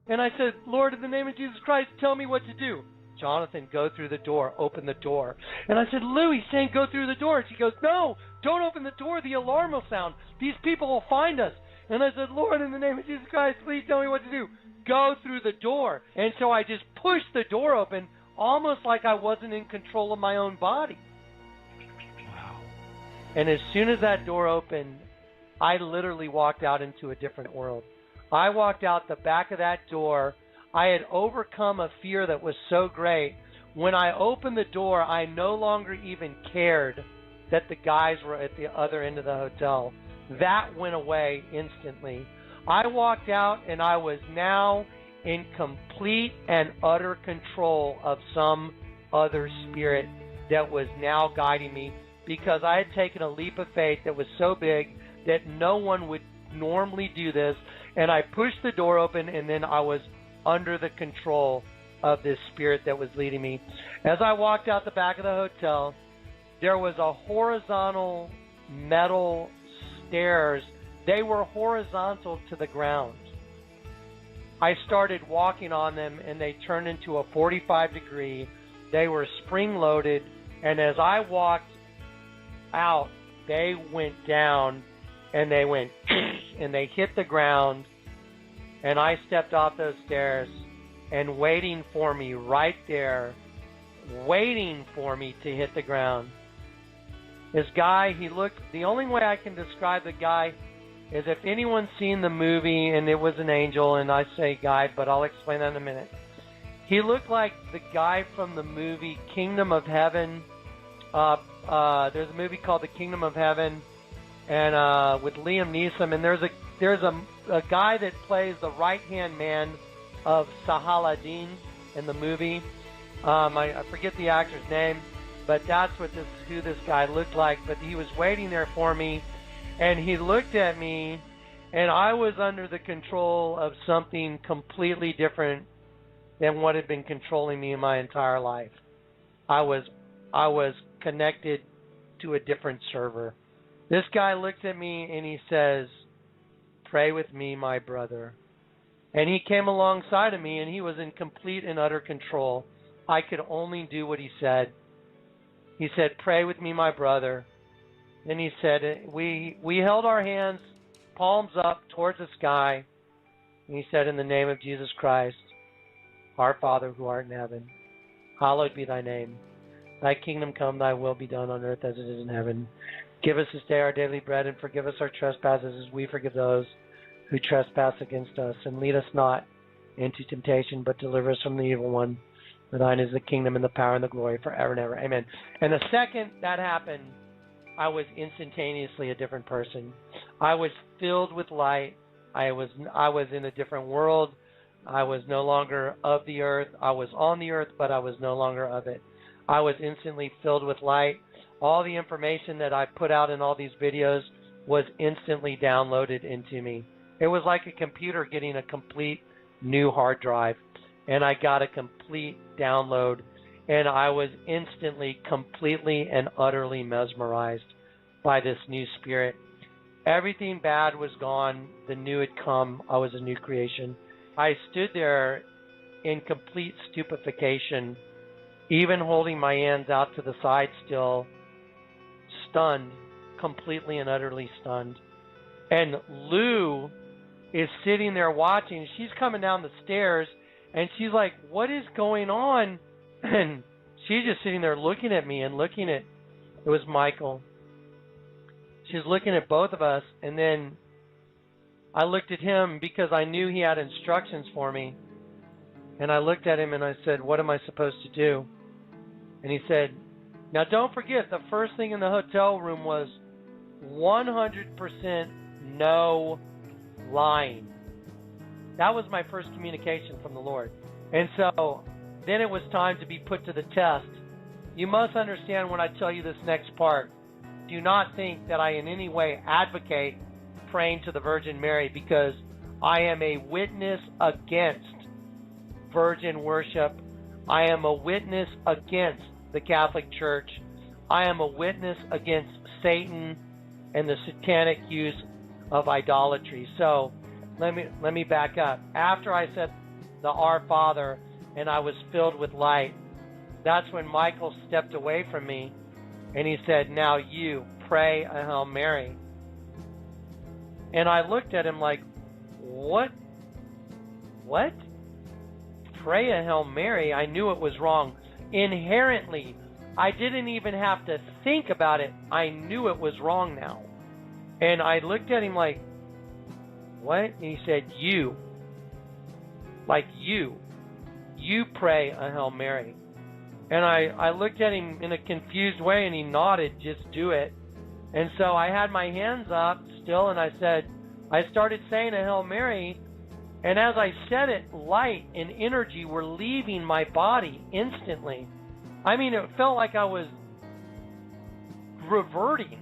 And I said, Lord, in the name of Jesus Christ, tell me what to do. Jonathan, go through the door, open the door. And I said, Lou, he's saying go through the door. And she goes, no, don't open the door, the alarm will sound. These people will find us. And I said, Lord, in the name of Jesus Christ, please tell me what to do. Go through the door. And so I just pushed the door open, almost like I wasn't in control of my own body. Wow. And as soon as that door opened, I literally walked out into a different world. I walked out the back of that door. I had overcome a fear that was so great. When I opened the door, I no longer even cared that the guys were at the other end of the hotel. That went away instantly. I walked out and I was now in complete and utter control of some other spirit that was now guiding me, because I had taken a leap of faith that was so big that no one would normally do this. And I pushed the door open, and then I was under the control of this spirit that was leading me. As I walked out the back of the hotel, there was a horizontal metal stairs. They were horizontal to the ground. I started walking on them, and they turned into a 45-degree. They were spring-loaded, and as I walked out, they went down, and they went, and they hit the ground, and I stepped off those stairs, and waiting for me right there, waiting for me to hit the ground. This guy, he looked, the only way I can describe the guy is if anyone's seen the movie and it was an angel, and I say guy, but I'll explain that in a minute. He looked like the guy from the movie Kingdom of Heaven. There's a movie called The Kingdom of Heaven, and with Liam Neeson, and there's a guy that plays the right-hand man of Sahaladin in the movie. I forget the actor's name, but that's who this guy looked like. But he was waiting there for me, and he looked at me, and I was under the control of something completely different than what had been controlling me in my entire life. I was connected to a different server. This guy looks at me and he says, "Pray with me, my brother." And he came alongside of me, and he was in complete and utter control. I could only do what he said. He said, "Pray with me, my brother." And he said, we held our hands, palms up towards the sky. And he said, "In the name of Jesus Christ, our Father who art in heaven, hallowed be thy name. Thy kingdom come, thy will be done on earth as it is in heaven. Give us this day our daily bread, and forgive us our trespasses as we forgive those who trespass against us. And lead us not into temptation, but deliver us from the evil one. For thine is the kingdom and the power and the glory forever and ever. Amen." And the second that happened, I was instantaneously a different person. I was filled with light. I was in a different world. I was no longer of the earth. I was on the earth, but I was no longer of it. I was instantly filled with light. All the information that I put out in all these videos was instantly downloaded into me. It was like a computer getting a complete new hard drive, and I got a complete download, and I was instantly, completely, and utterly mesmerized by this new spirit. Everything bad was gone. The new had come. I was a new creation. I stood there in complete stupefaction, even holding my hands out to the side still, stunned, completely and utterly stunned. And Lou is sitting there watching. She's coming down the stairs, and she's like, what is going on? And she's just sitting there looking at me and looking at, it was Michael. She's looking at both of us, and then I looked at him because I knew he had instructions for me. And I looked at him and I said, what am I supposed to do? And he said, now don't forget, the first thing in the hotel room was 100% no lying. That was my first communication from the Lord. And so then it was time to be put to the test. You must understand when I tell you this next part. Do not think that I in any way advocate praying to the Virgin Mary, because I am a witness against virgin worship. I am a witness against the Catholic Church. I am a witness against Satan and the satanic use of idolatry. So let me back up. After I said the Our Father and I was filled with light, that's when Michael stepped away from me and he said, now you pray a Hail Mary. And I looked at him like, what? What? Pray a Hail Mary? I knew it was wrong. Inherently, I didn't even have to think about it. I knew it was wrong now. And I looked at him like, what? And he said, you. Like you. You pray a Hail Mary. And I looked at him in a confused way, and he nodded, just do it. And so I had my hands up still, and I started saying a Hail Mary, and as I said it, light and energy were leaving my body instantly. I mean, it felt like I was reverting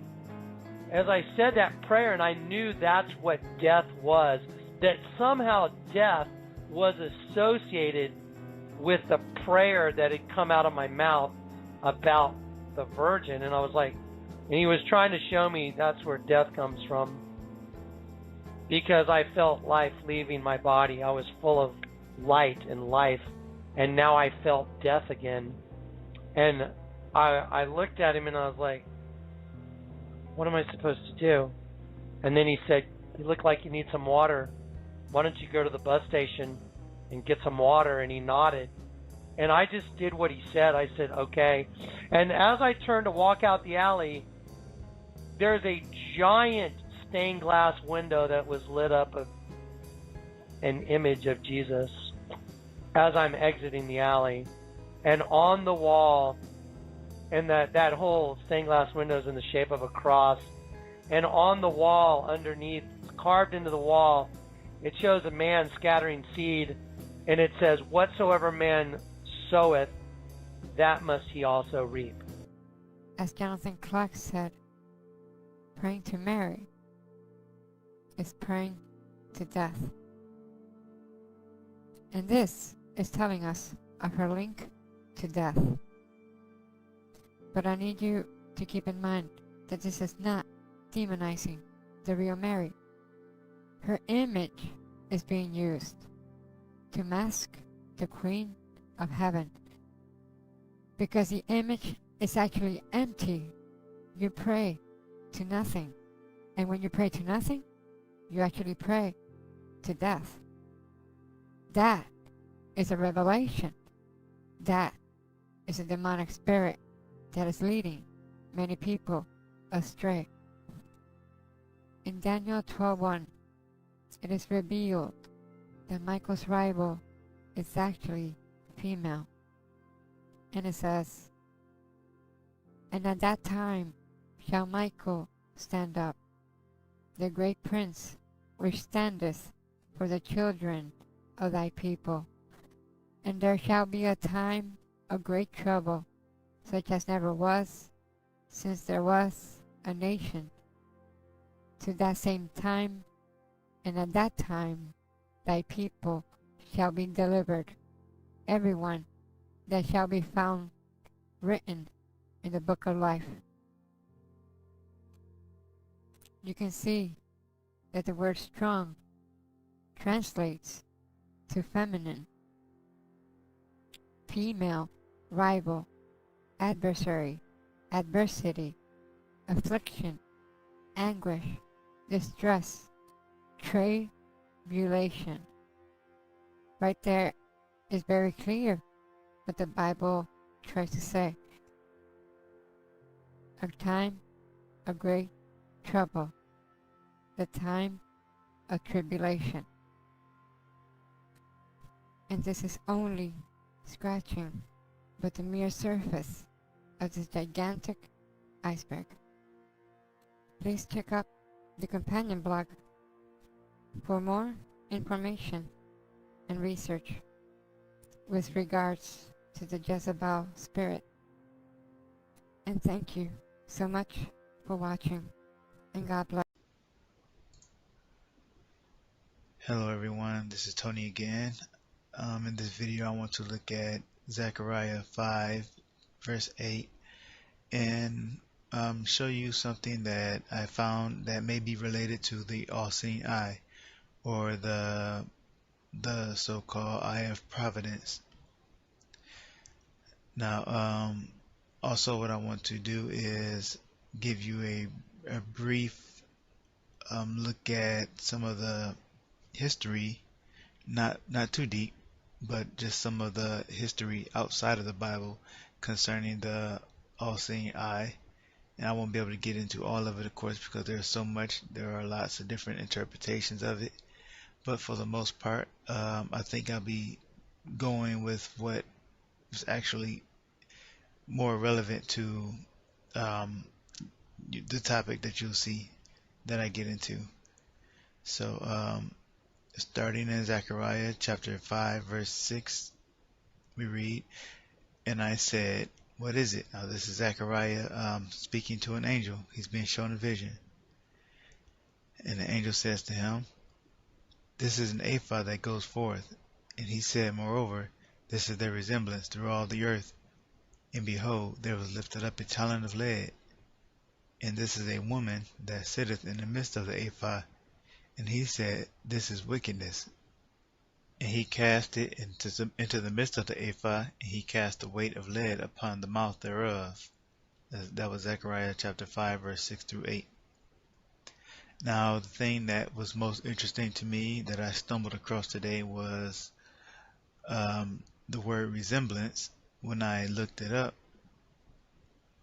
as I said that prayer, and I knew that's what death was, that somehow death was associated with the prayer that had come out of my mouth about the Virgin. And I was like, and he was trying to show me that's where death comes from, because I felt life leaving my body. I was full of light and life, and now I felt death again. And I looked at him and I was like, what am I supposed to do? And then he said, you look like you need some water. Why don't you go to the bus station and get some water? And he nodded. And I just did what he said. I said, okay. And as I turned to walk out the alley, there's a giant stained glass window that was lit up of an image of Jesus as I'm exiting the alley. And on the wall, and that whole stained glass window is in the shape of a cross. And on the wall underneath, carved into the wall, it shows a man scattering seed. And it says, whatsoever man soweth, that must he also reap. As Jonathan Clark said, praying to Mary is praying to death. And this is telling us of her link to death. But I need you to keep in mind that this is not demonizing the real Mary. Her image is being used to mask the Queen of Heaven, because the image is actually empty. You pray to nothing, and when you pray to nothing, you actually pray to death. That is a revelation. That is a demonic spirit that is leading many people astray. In Daniel 12:1, it is revealed that Michael's rival is actually female. And it says, and at that time shall Michael stand up, the great prince which standeth for the children of thy people. And there shall be a time of great trouble, such as never was, since there was a nation, to that same time, and at that time thy people shall be delivered, everyone that shall be found written in the book of life. You can see that the word strong translates to feminine, female, rival, adversary, adversity, affliction, anguish, distress, tribulation. Right there is very clear what the Bible tries to say. A time of great trouble, the time of tribulation. And this is only scratching but the mere surface of this gigantic iceberg. Please check out the companion blog for more information and research with regards to the Jezebel spirit. And thank you so much for watching, and God bless. Hello everyone, this is Tony again. In this video I want to look at Zechariah 5 verse 8 and show you something that I found that may be related to the all-seeing eye, or the so-called eye of providence. Now also what I want to do is give you a brief look at some of the history, not too deep, but just some of the history outside of the Bible concerning the all-seeing eye. And I won't be able to get into all of it, of course, because there's so much. There are lots of different interpretations of it. But for the most part, I think I'll be going with what is actually more relevant to the topic that you'll see that I get into. So, starting in Zechariah chapter 5 verse 6, we read, "And I said, what is it?" Now this is Zechariah speaking to an angel. He's being shown a vision. And the angel says to him, "This is an ephod that goes forth." And he said, "Moreover, this is their resemblance through all the earth. And behold, there was lifted up a talent of lead. And this is a woman that sitteth in the midst of the ephod." And he said, "This is wickedness." And he cast it into the midst of the ephod, and he cast the weight of lead upon the mouth thereof. That was Zechariah chapter 5 verse 6 through 8. Now the thing that was most interesting to me that I stumbled across today was the word resemblance. When I looked it up,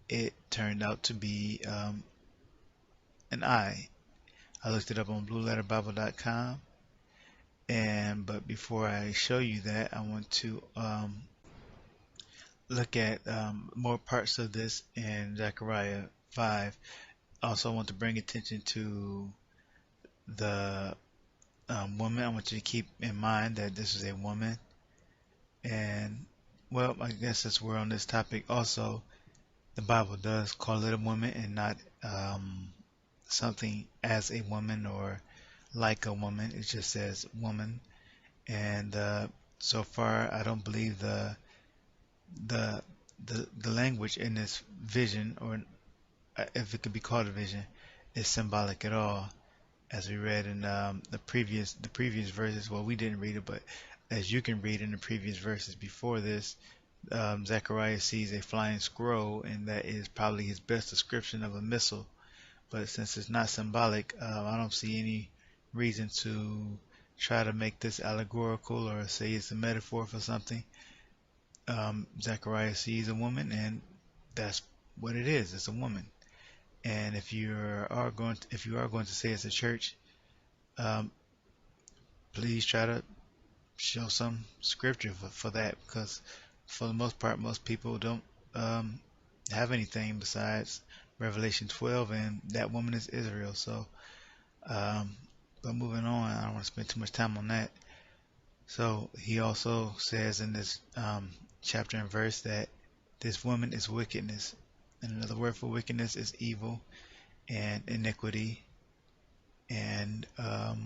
it turned out to be an eye. I looked it up on blueletterbible.com, but before I show you that, I want to look at more parts of this in Zechariah 5. Also, I want to bring attention to the woman. I want you to keep in mind that this is a woman, and well, I guess since we're on this topic also, the Bible does call it a woman and not something as a woman or like a woman. It just says woman. And so far I don't believe the language in this vision, or if it could be called a vision, is symbolic at all, as we read in the previous verses. Well, we didn't read it, but as you can read in the previous verses before this, Zechariah sees a flying scroll, and that is probably his best description of a missile. But since it's not symbolic, I don't see any reason to try to make this allegorical or say it's a metaphor for something. Zechariah sees a woman, and that's what it is. It's a woman. And if you are going to say it's a church, please try to show some scripture for that, because for the most part, most people don't have anything besides Revelation 12, and that woman is Israel. So, but moving on, I don't want to spend too much time on that. So he also says in this chapter and verse that this woman is wickedness. And another word for wickedness is evil and iniquity. And, well,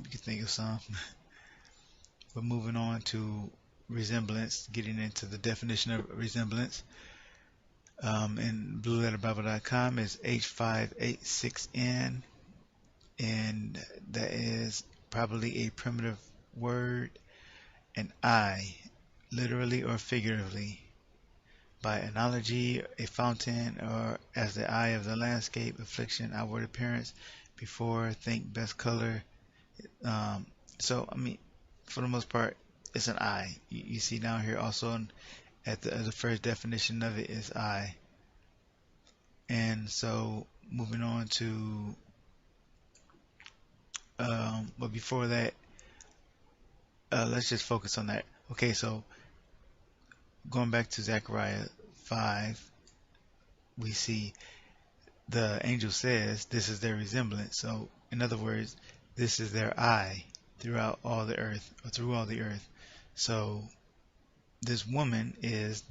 you can think of some. But moving on to resemblance, getting into the definition of resemblance. In blueletterbible.com is H586N, and that is probably a primitive word, an eye, literally or figuratively. By analogy, a fountain, or as the eye of the landscape, affliction, outward appearance, before, think, best color. So, I mean, for the most part, it's an eye. You see down here also at the first definition of it is eye. And so, moving on to, but before that, let's just focus on that. Okay, so going back to Zechariah 5, we see the angel says this is their resemblance. So, in other words, this is their eye throughout all the earth, or through all the earth. So, this woman is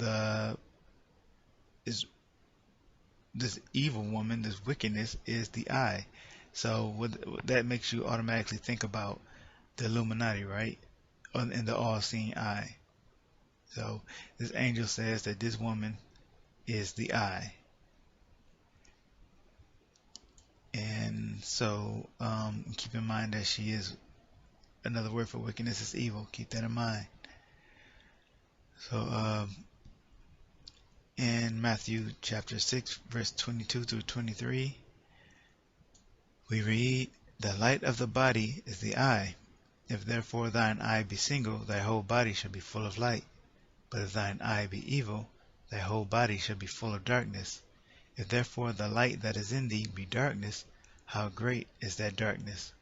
this evil woman, this wickedness is the eye. So, that makes you automatically think about the Illuminati, right? In the all-seeing eye. So, this angel says that this woman is the eye. And so, keep in mind that she is, another word for wickedness is evil. Keep that in mind. So, in Matthew chapter 6, verse 22 through 23, we read, "The light of the body is the eye. If therefore thine eye be single, thy whole body shall be full of light. But if thine eye be evil, thy whole body shall be full of darkness. If therefore the light that is in thee be darkness, how great is that darkness?"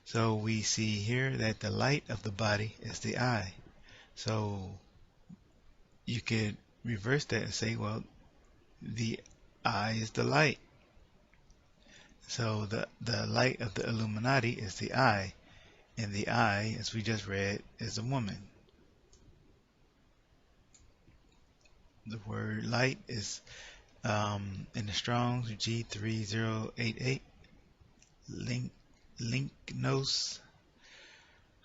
So we see here that the light of the body is the eye. So you could reverse that and say, well, the eye is the light. So the light of the Illuminati is the eye, and the eye, as we just read, is a woman. The word light is in the Strong's G3088, linknos,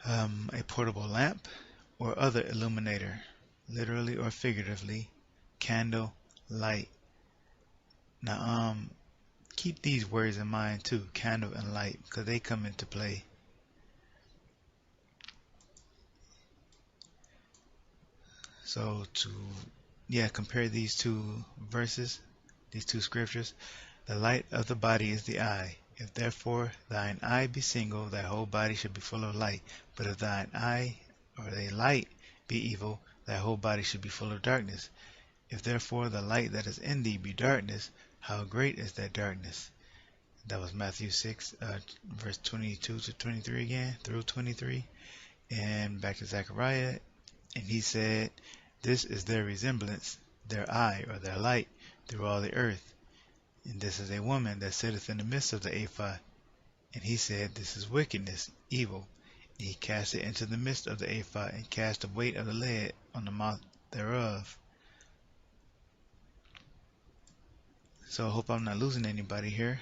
a portable lamp or other illuminator, literally or figuratively, candle, light. Now, keep these words in mind too, candle and light, because they come into play. So compare these two verses, these two scriptures. The light of the body is the eye. If therefore thine eye be single, thy whole body shall be full of light. But if thine eye or thy light be evil, thy whole body shall be full of darkness. If therefore the light that is in thee be darkness, how great is that darkness? That was Matthew 6, verse 22 to 23 again, through 23. And back to Zechariah, and he said, "This is their resemblance, their eye or their light through all the earth. And this is a woman that sitteth in the midst of the ephod. And he said, This is wickedness, evil. And he cast it into the midst of the ephod, and cast the weight of the lead on the mouth thereof." So I hope I'm not losing anybody here.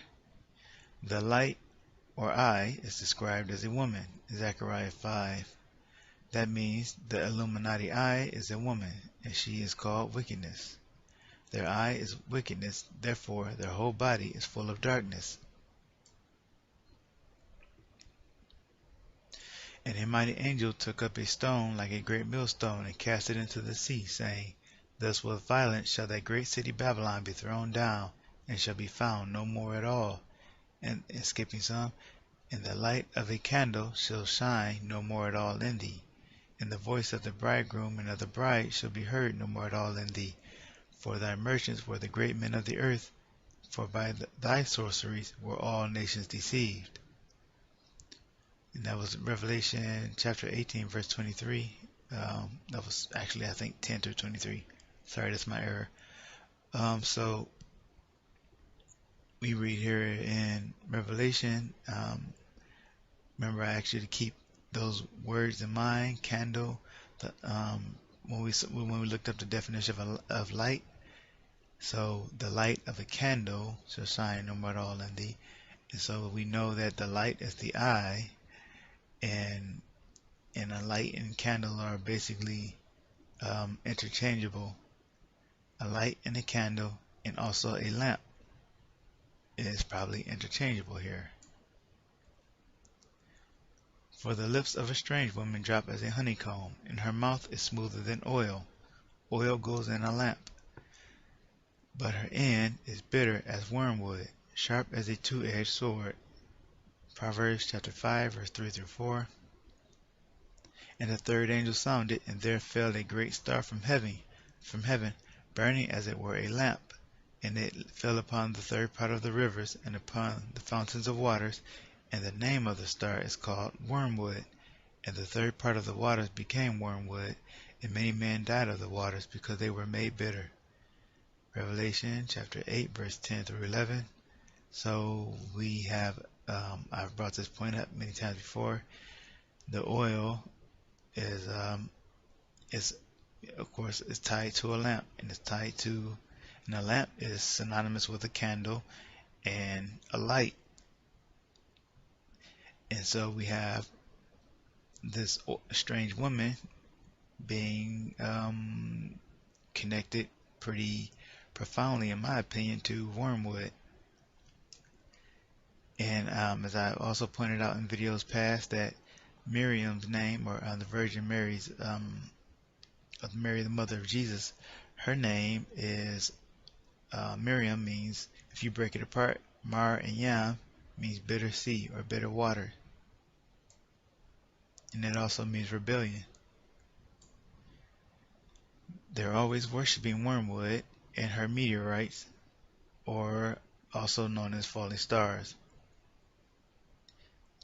The light or eye is described as a woman, Zechariah 5. That means the Illuminati eye is a woman, and she is called wickedness. Their eye is wickedness, therefore their whole body is full of darkness. And a mighty angel took up a stone like a great millstone, and cast it into the sea, saying, Thus with violence shall that great city Babylon be thrown down, and shall be found no more at all. And skipping some, and the light of a candle shall shine no more at all in thee. And the voice of the bridegroom and of the bride shall be heard no more at all in thee. For thy merchants were the great men of the earth, for by thy sorceries were all nations deceived. And that was Revelation chapter 18, verse 23. That was actually, I think, 10 through 23. Sorry, that's my error. So we read here in Revelation, remember I asked you to keep those words in mind, candle, when we looked up the definition of light, so the light of a candle shall shine no more at all in thee. And so we know that the light is the eye, and a light and candle are basically interchangeable. A light and a candle and also a lamp is probably interchangeable here. For the lips of a strange woman drop as a honeycomb, and her mouth is smoother than oil. Oil goes in a lamp, but her end is bitter as wormwood, sharp as a two-edged sword. Proverbs chapter 5, verse 3 through 4. And the third angel sounded, and there fell a great star from heaven, burning as it were a lamp. And it fell upon the third part of the rivers, and upon the fountains of waters. And the name of the star is called Wormwood. And the third part of the waters became wormwood, and many men died of the waters, because they were made bitter. Revelation chapter 8, verse 10 through 11. So we have, I've brought this point up many times before. The oil is of course, is tied to a lamp, and a lamp is synonymous with a candle and a light. And so we have this strange woman being connected pretty profoundly, in my opinion, to wormwood. And as I also pointed out in videos past, that Miriam's name, or the Virgin Mary's, of Mary, the mother of Jesus, her name is Miriam, means, if you break it apart, Mar and Yam means bitter sea or bitter water. And it also means rebellion. They're always worshiping wormwood and her meteorites, or also known as falling stars.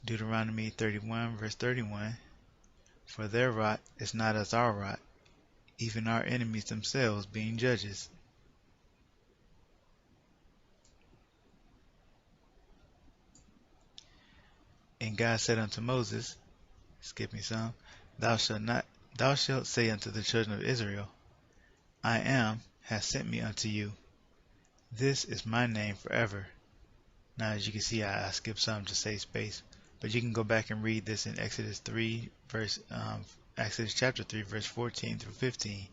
Deuteronomy 31, verse 31. For their rot is not as our rot, even our enemies themselves being judges. And God said unto Moses, skip me some, thou shalt say unto the children of Israel, I am hath sent me unto you. This is my name forever. Now, as you can see, I skipped some to save space, but you can go back and read this in Exodus chapter 3, verse 14 through 15.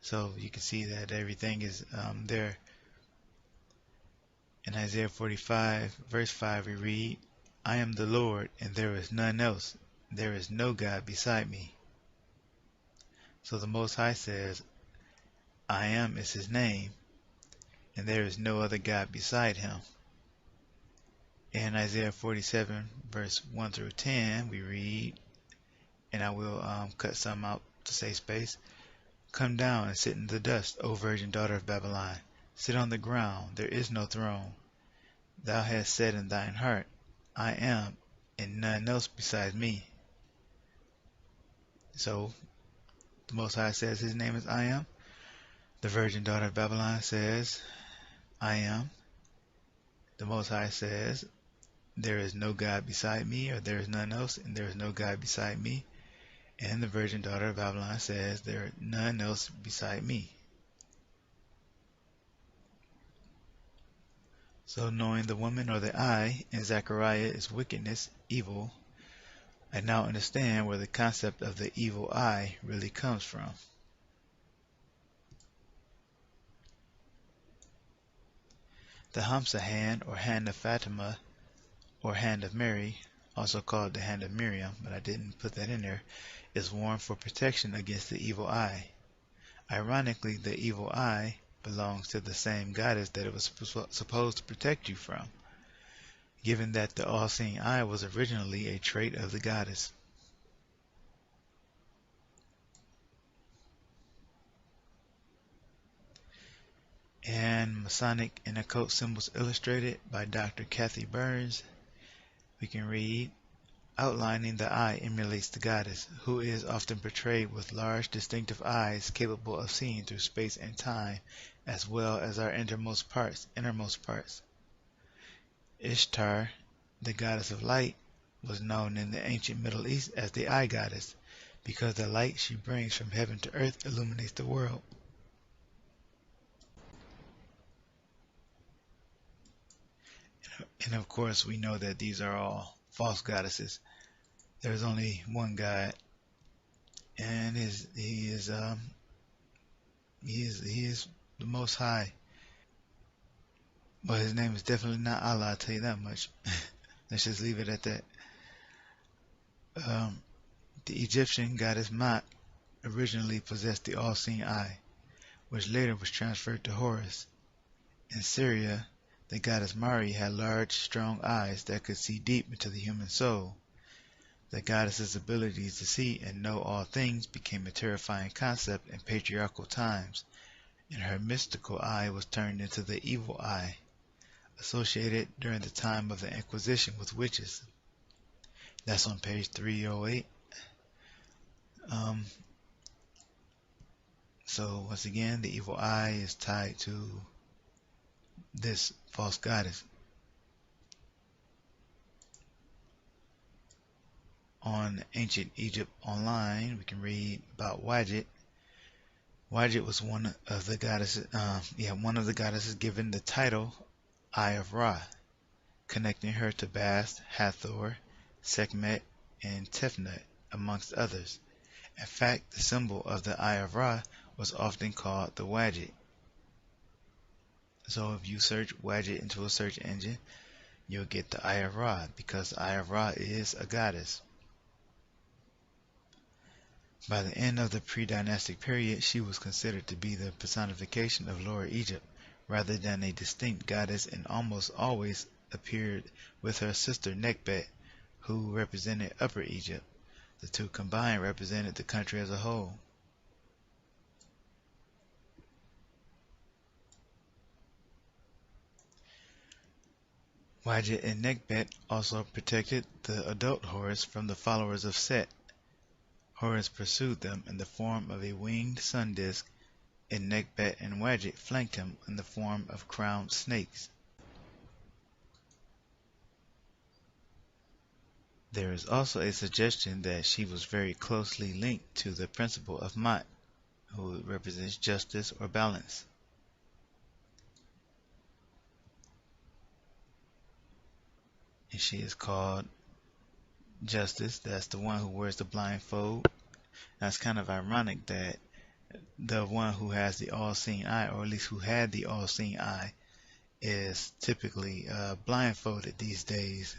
So you can see that everything is there. In Isaiah 45, verse 5, we read, I am the Lord, and there is none else. There is no God beside me. So the Most High says, I am is his name, and there is no other God beside him. In Isaiah 47, verse 1 through 10, we read, and I will cut some out to save space. Come down and sit in the dust, O virgin daughter of Babylon. Sit on the ground, there is no throne. Thou hast said in thine heart, I am, and none else besides me. So, the Most High says his name is I am. The virgin daughter of Babylon says, I am. The Most High says, there is no God beside me, or there is none else, and there is no God beside me. And the virgin daughter of Babylon says, there is none else beside me. So knowing the woman or the eye in Zechariah is wickedness, evil, I now understand where the concept of the evil eye really comes from. The Hamsa hand, or hand of Fatima, or hand of Mary, also called the hand of Miriam, but I didn't put that in there, is worn for protection against the evil eye. Ironically, the evil eye belongs to the same goddess that it was supposed to protect you from, given that the all-seeing eye was originally a trait of the goddess. And Masonic and Occult Symbols Illustrated by Dr. Kathy Burns, we can read, outlining the eye emulates the goddess, who is often portrayed with large distinctive eyes capable of seeing through space and time, as well as our innermost parts. Ishtar, the goddess of light, was known in the ancient Middle East as the eye goddess, because the light she brings from heaven to earth illuminates the world. And of course, we know that these are all false goddesses. There's only one God, and he is the Most High. But his name is definitely not Allah. I'll tell you that much. Let's just leave it at that. The Egyptian goddess Ma'at originally possessed the all-seeing eye, which later was transferred to Horus. In Syria, the goddess Mari had large, strong eyes that could see deep into the human soul. The goddess's abilities to see and know all things became a terrifying concept in patriarchal times, and her mystical eye was turned into the evil eye, associated during the time of the Inquisition with witches. That's on page 308. So once again, the evil eye is tied to this false goddess. On Ancient Egypt Online, we can read about Wadjet. Wadjet was one of the goddesses given the title Eye of Ra, connecting her to Bast, Hathor, Sekhmet, and Tefnut, amongst others. In fact, the symbol of the Eye of Ra was often called the Wadjet. So if you search Wadjet into a search engine, you'll get the Eye of Ra, because the Eye of Ra is a goddess. By the end of the pre-dynastic period, she was considered to be the personification of Lower Egypt, rather than a distinct goddess, and almost always appeared with her sister Nekhbet, who represented Upper Egypt. The two combined represented the country as a whole. Wadjet and Nekhbet also protected the adult Horus from the followers of Set. Horus pursued them in the form of a winged sun disk, and Nekhbet and Wadjet flanked him in the form of crowned snakes. There is also a suggestion that she was very closely linked to the principle of Ma'at, who represents justice or balance. And she is called Justice. That's the one who wears the blindfold. Now it's kind of ironic that the one who has the all-seeing eye, or at least who had the all-seeing eye, is typically blindfolded these days.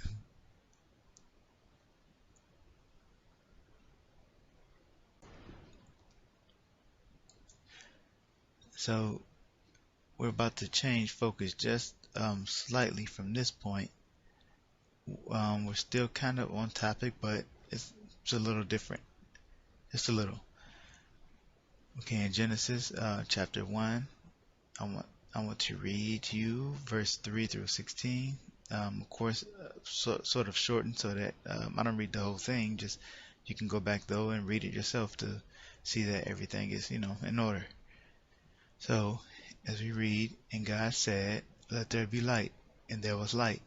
So we're about to change focus just slightly from this point. We're still kind of on topic, but it's a little different. Just a little. Okay, in Genesis chapter 1, I want to read to you verse 3 through 16. Of course, sort of shortened so that I don't read the whole thing. Just you can go back though and read it yourself to see that everything is, in order. So, as we read, and God said, "Let there be light," and there was light.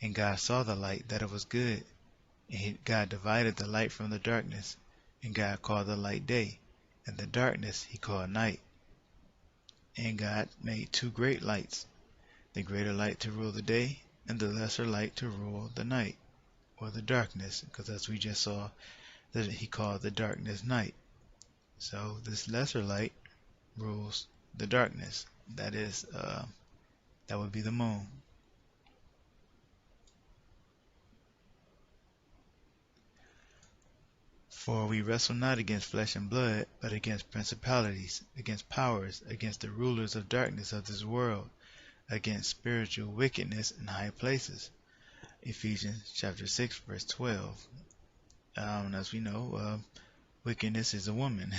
And God saw the light, that it was good. And God divided the light from the darkness. And God called the light day, and the darkness he called night. And God made two great lights, the greater light to rule the day, and the lesser light to rule the night, or the darkness, because as we just saw, that he called the darkness night. So this lesser light rules the darkness. That is, that would be the moon. For we wrestle not against flesh and blood, but against principalities, against powers, against the rulers of darkness of this world, against spiritual wickedness in high places. Ephesians chapter 6, verse 12. As we know, wickedness is a woman.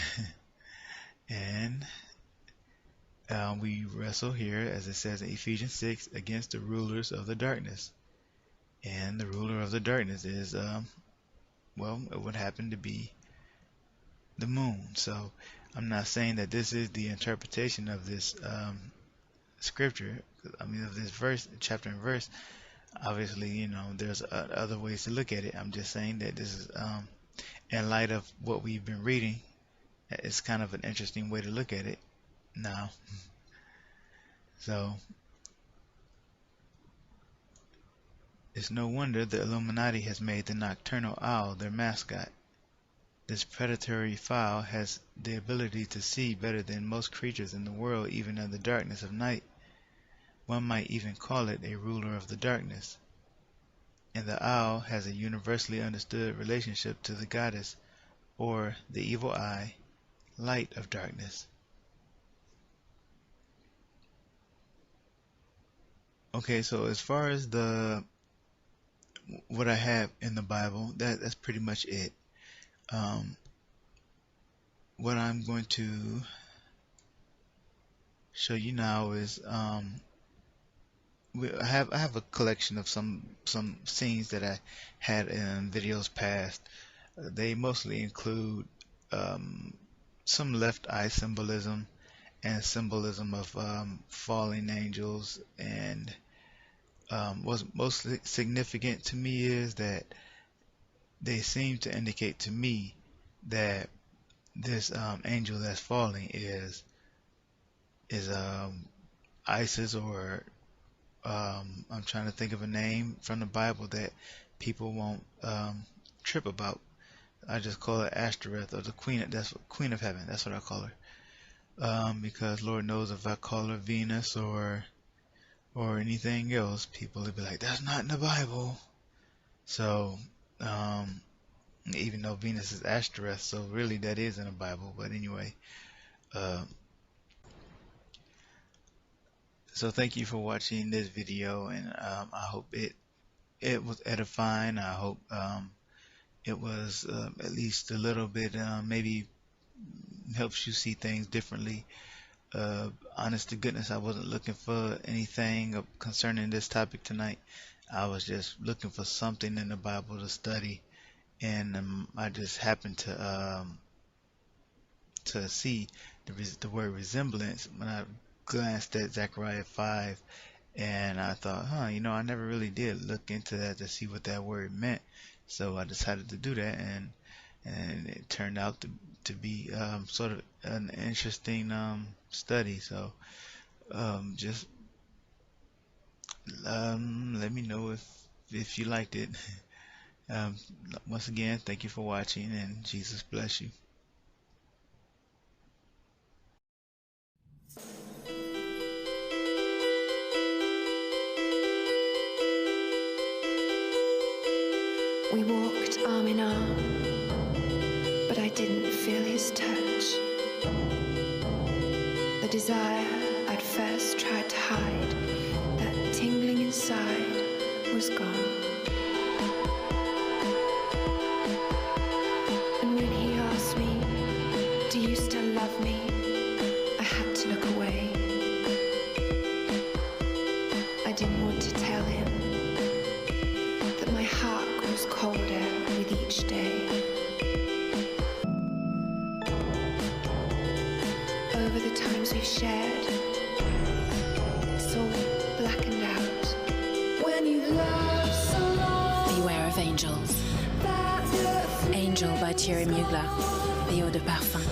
And we wrestle here, as it says in Ephesians 6, against the rulers of the darkness. And the ruler of the darkness is, it would happen to be the moon. So I'm not saying that this is the interpretation of this scripture, of this verse, chapter and verse. Obviously, there's other ways to look at it. I'm just saying that this is in light of what we've been reading, it's kind of an interesting way to look at it now. So it's no wonder the Illuminati has made the nocturnal owl their mascot. This predatory fowl has the ability to see better than most creatures in the world, even in the darkness of night. One might even call it a ruler of the darkness. And the owl has a universally understood relationship to the goddess, or the evil eye, light of darkness. Okay, so as far as what I have in the Bible, that's pretty much it. What I'm going to show you now is I have a collection of some scenes that I had in videos past. They mostly include some left eye symbolism and symbolism of falling angels, and what's most significant to me is that they seem to indicate to me that this angel that's falling is Isis, or I'm trying to think of a name from the Bible that people won't trip about. I just call it Ashtoreth, or the Queen. That's Queen of Heaven. That's what I call her. Because Lord knows if I call her Venus or anything else, people will be like, "That's not in the Bible." So even though Venus is Ashtoreth, so really that is in the Bible. But anyway, so thank you for watching this video, and I hope it was edifying. I hope it was at least a little bit maybe helps you see things differently. Honest to goodness, I wasn't looking for anything concerning this topic tonight. I was just looking for something in the Bible to study, and I just happened to see the word resemblance when I glanced at Zechariah 5, and I thought, I never really did look into that to see what that word meant. So I decided to do that, and it turned out to be sort of an interesting study. So just let me know if you liked it. Once again, thank you for watching, and Jesus bless you. We walked arm in arm, but I didn't feel his touch. The desire I'd first tried to hide, that tingling inside, was gone. And when he asked me, "Do you still love me?" I had to look away. I didn't want to tell him that my heart grows colder with each day. Over the times we've shared, it's all blackened out. When you love so long, Beware of Angels. Angel by Thierry Mugler, the Eau de Parfum.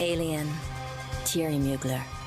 Alien, Thierry Mugler.